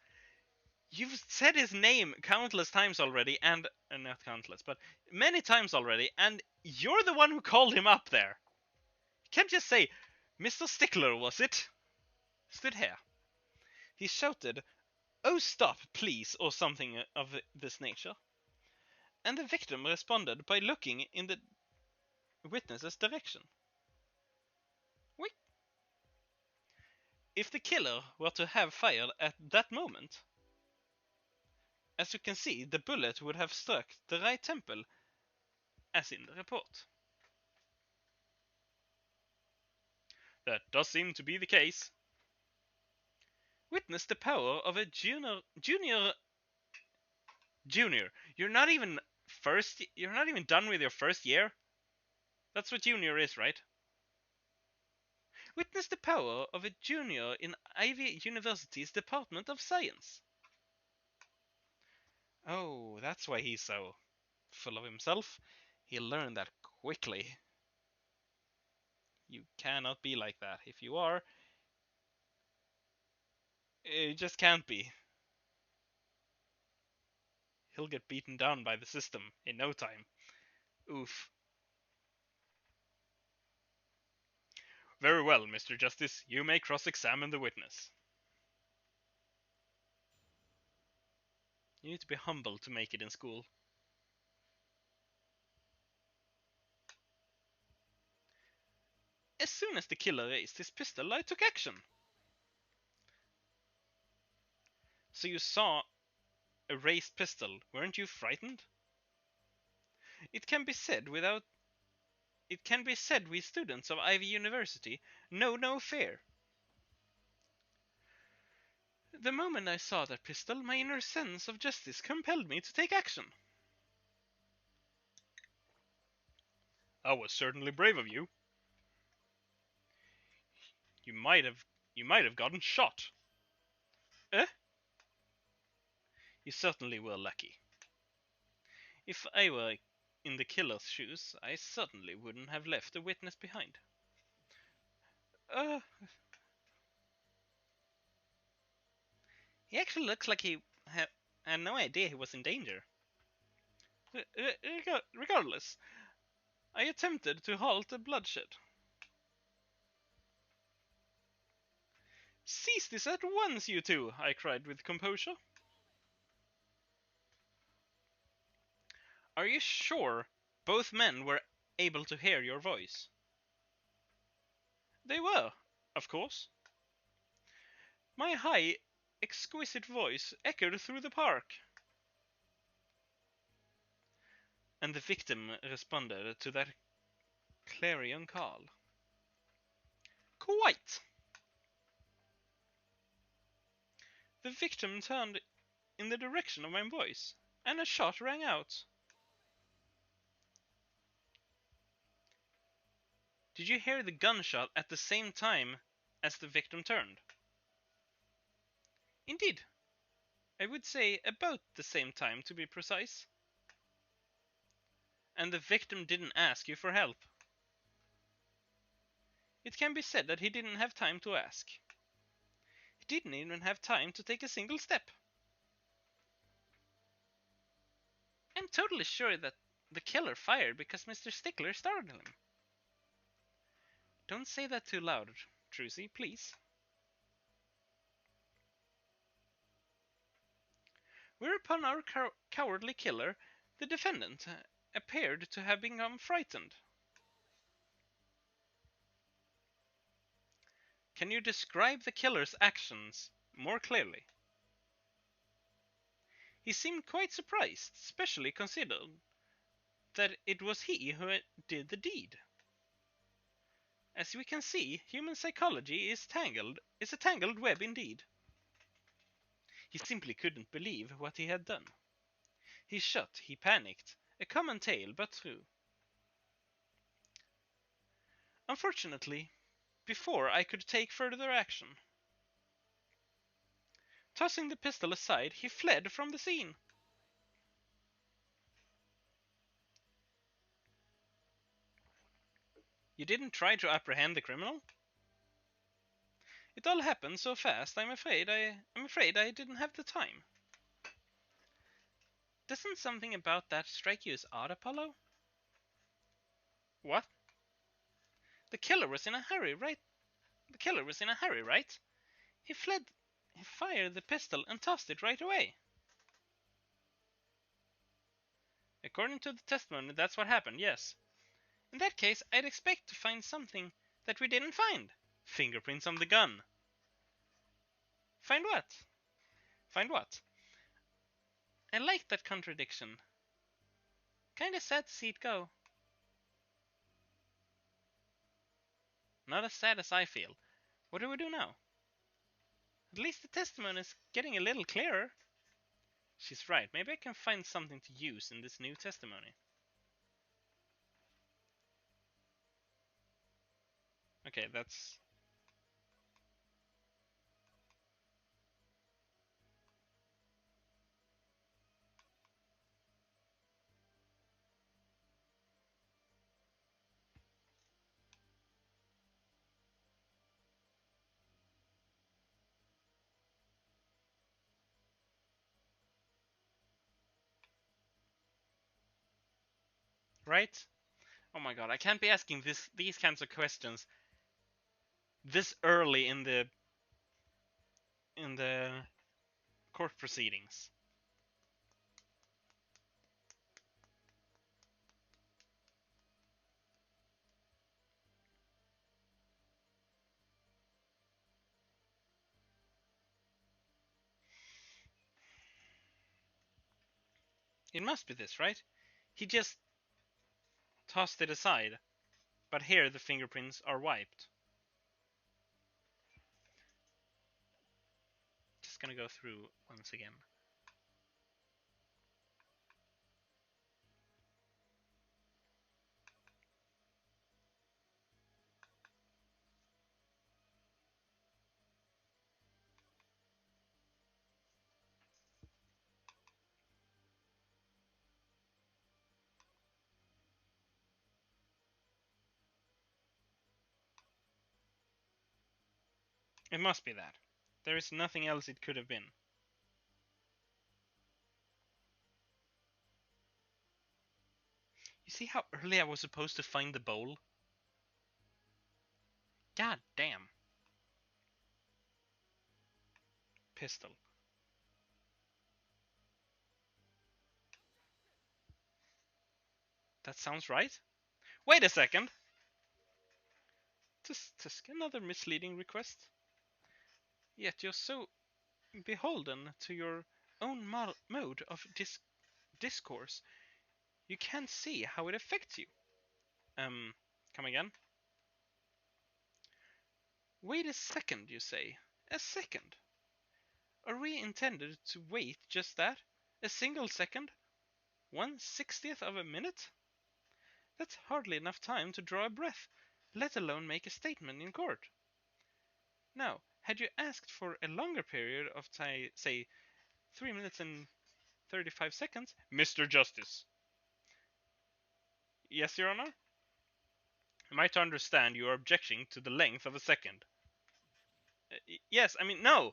You've said his name countless times already, and not countless, but many times already, and you're the one who called him up there. You can't just say, Mr. Stickler, was it? Stood here. He shouted, "Oh, stop, please," or something of this nature. And the victim responded by looking in the witness's direction. Wait. If the killer were to have fired at that moment, as you can see, the bullet would have struck the right temple, as in the report. That does seem to be the case. Witness the power of a junior. You're not even done with your first year. That's what junior is, right? Witness the power of a junior in Ivy University's Department of Science. Oh, that's why he's so full of himself. He'll learn that quickly. You cannot be like that. If you are, you just can't be. He'll get beaten down by the system in no time. Oof. Very well, Mr. Justice. You may cross-examine the witness. You need to be humble to make it in school. As soon as the killer raised his pistol, I took action. So you saw a raised pistol. Weren't you frightened? It can be said we students of Ivy University know no fear. The moment I saw that pistol, my inner sense of justice compelled me to take action. That was certainly brave of you. You might have gotten shot. Eh? You certainly were lucky. If I were in the killer's shoes, I certainly wouldn't have left a witness behind. He actually looks like he had no idea he was in danger. Regardless, I attempted to halt the bloodshed. Cease this at once, you two! I cried with composure. Are you sure both men were able to hear your voice? They were, of course. My high, exquisite voice echoed through the park. And the victim responded to that clarion call. Quite! The victim turned in the direction of my voice, and a shot rang out. Did you hear the gunshot at the same time as the victim turned? Indeed, I would say about the same time to be precise. And the victim didn't ask you for help. It can be said that he didn't have time to ask. He didn't even have time to take a single step. I'm totally sure that the killer fired because Mr. Stickler startled him. Don't say that too loud, Trucy, please. Whereupon our cowardly killer, the defendant, appeared to have become frightened. Can you describe the killer's actions more clearly? He seemed quite surprised, especially considering that it was he who did the deed. As we can see, human psychology is a tangled web indeed. He simply couldn't believe what he had done. He shot, he panicked, a common tale but true. Unfortunately, before I could take further action, tossing the pistol aside, he fled from the scene. You didn't try to apprehend the criminal? It all happened so fast, I'm afraid I didn't have the time. Doesn't something about that strike you as odd, Apollo? What? The killer was in a hurry, right? The killer was in a hurry, right? He fled, he fired the pistol and tossed it right away. According to the testimony, that's what happened, yes. In that case, I'd expect to find something that we didn't find. Fingerprints on the gun. Find what? Find what? I like that contradiction. Kinda sad to see it go. Not as sad as I feel. What do we do now? At least the testimony is getting a little clearer. She's right. Maybe I can find something to use in this new testimony. Okay, that's... Right? Oh my god, I can't be asking these kinds of questions this early in the court proceedings. It must be this, right? He just tossed it aside, but here the fingerprints are wiped. Just gonna go through once again. It must be that. There is nothing else it could have been. You see how early I was supposed to find the bowl? God damn. Pistol. That sounds right. Wait a second! Tisk, another misleading request. Yet you're so beholden to your own mode of discourse, you can't see how it affects you. Come again? Wait a second, you say. A second? Are we intended to wait just that? A single second? 1/60th of a minute? That's hardly enough time to draw a breath, let alone make a statement in court. Now, Had you asked for a longer period of time, say 3 minutes and 35 seconds, Mr. Justice. Yes, Your Honor? Am I to understand you are objecting to the length of a second? Yes, I mean, no!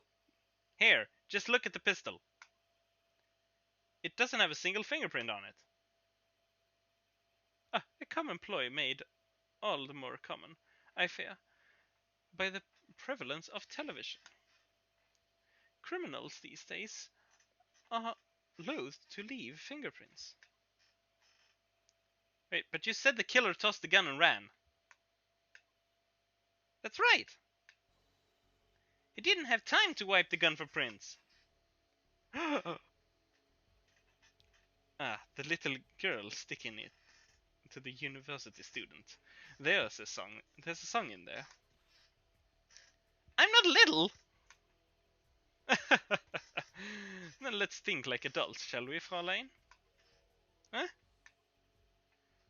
Here, just look at the pistol. It doesn't have a single fingerprint on it. A common ploy made all the more common, I fear, by the prevalence of television. Criminals these days are loath to leave fingerprints. Wait, but you said the killer tossed the gun and ran. That's right! He didn't have time to wipe the gun for prints. The little girl sticking it to the university student. There's a song. There's a song in there. I'm not little. Then let's think like adults, shall we, Fraulein? Huh?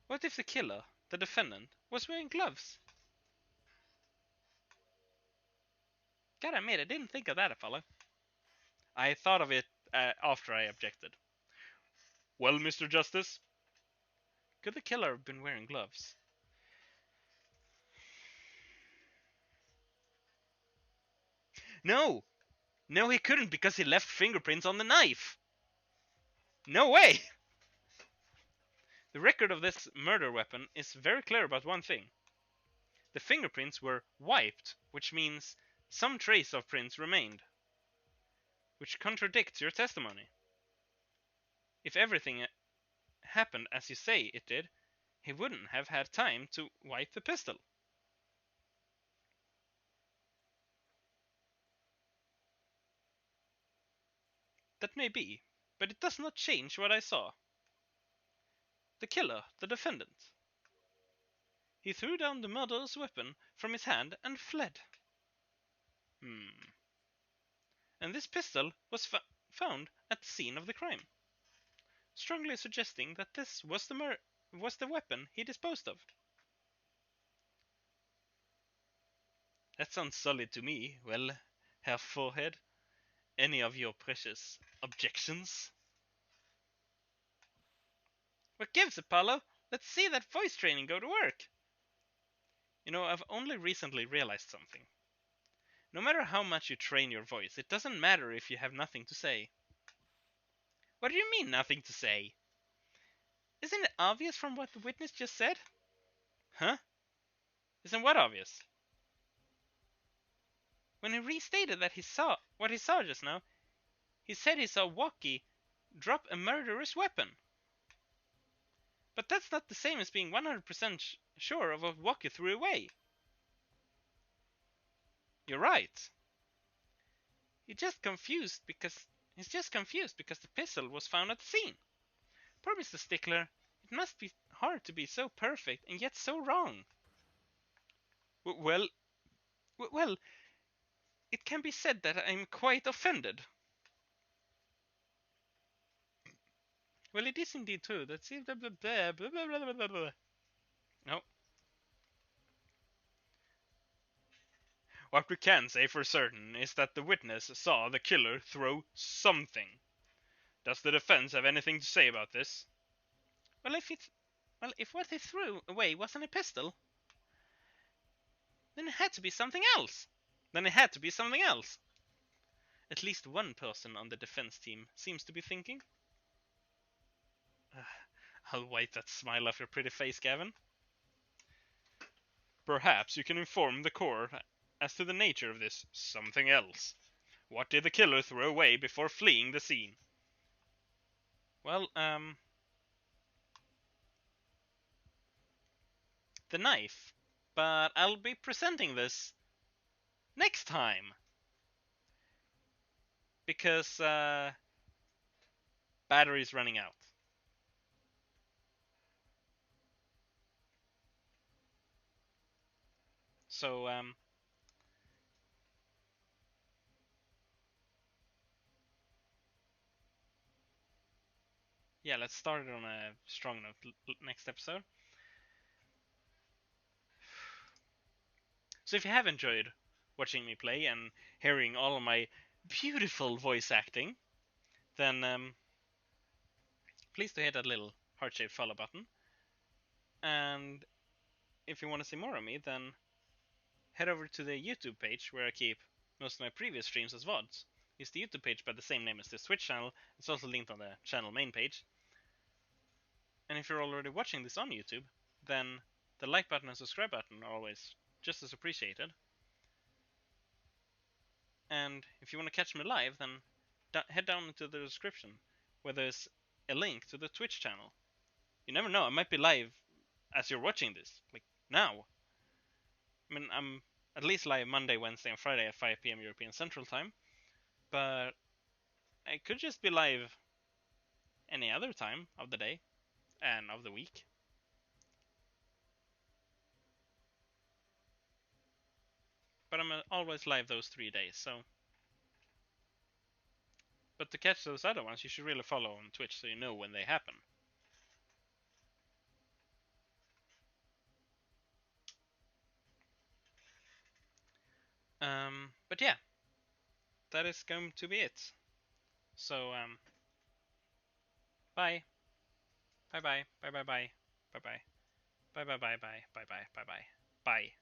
What if the killer, the defendant, was wearing gloves? God, I didn't think of that, Apollo. I thought of it after I objected. Well, Mr. Justice, could the killer have been wearing gloves? No! No, he couldn't because he left fingerprints on the knife! No way! The record of this murder weapon is very clear about one thing. The fingerprints were wiped, which means some trace of prints remained, which contradicts your testimony. If everything happened as you say it did, he wouldn't have had time to wipe the pistol. That may be, but it does not change what I saw. The killer, the defendant. He threw down the murderer's weapon from his hand and fled. And this pistol was found at the scene of the crime, strongly suggesting that this was the weapon he disposed of. That sounds solid to me. Well, Herr Forehead, any of your precious objections? What gives, Apollo? Let's see that voice training go to work. You know, I've only recently realized something. No matter how much you train your voice, it doesn't matter if you have nothing to say. What do you mean, nothing to say? Isn't it obvious from what the witness just said? Huh? Isn't what obvious? When he restated that what he saw just now, he said he saw Walkie drop a murderous weapon. But that's not the same as being 100% sure of what Walkie threw away. You're right. He's just confused because the pistol was found at the scene. Poor Mr. Stickler, it must be hard to be so perfect and yet so wrong. Well, it can be said that I'm quite offended. Well, it is indeed true. That's it. No. What we can say for certain is that the witness saw the killer throw something. Does the defense have anything to say about this? Well, if what he threw away wasn't a pistol, then it had to be something else. At least one person on the defense team seems to be thinking. I'll wipe that smile off your pretty face, Gavin. Perhaps you can inform the court as to the nature of this something else. What did the killer throw away before fleeing the scene? Well, the knife. But I'll be presenting this next time. Because, battery's running out. So, yeah, let's start it on a strong note next episode. So if you have enjoyed watching me play and hearing all of my beautiful voice acting, then please do hit that little heart-shaped follow button. And if you want to see more of me, then head over to the YouTube page where I keep most of my previous streams as VoDs. It's the YouTube page by the same name as this Twitch channel. It's also linked on the channel main page. And if you're already watching this on YouTube, then the like button and subscribe button are always just as appreciated. And if you want to catch me live, then head down into the description where there's a link to the Twitch channel. You never know, I might be live as you're watching this, like now. I mean, I'm at least live Monday, Wednesday, and Friday at 5 p.m. European Central Time, but I could just be live any other time of the day and of the week. But I'm always live those 3 days, so. But to catch those other ones, you should really follow on Twitch so you know when they happen. But yeah, that is going to be it. So, bye. Bye bye. Bye bye bye. Bye bye. Bye bye bye bye bye bye bye bye. Bye.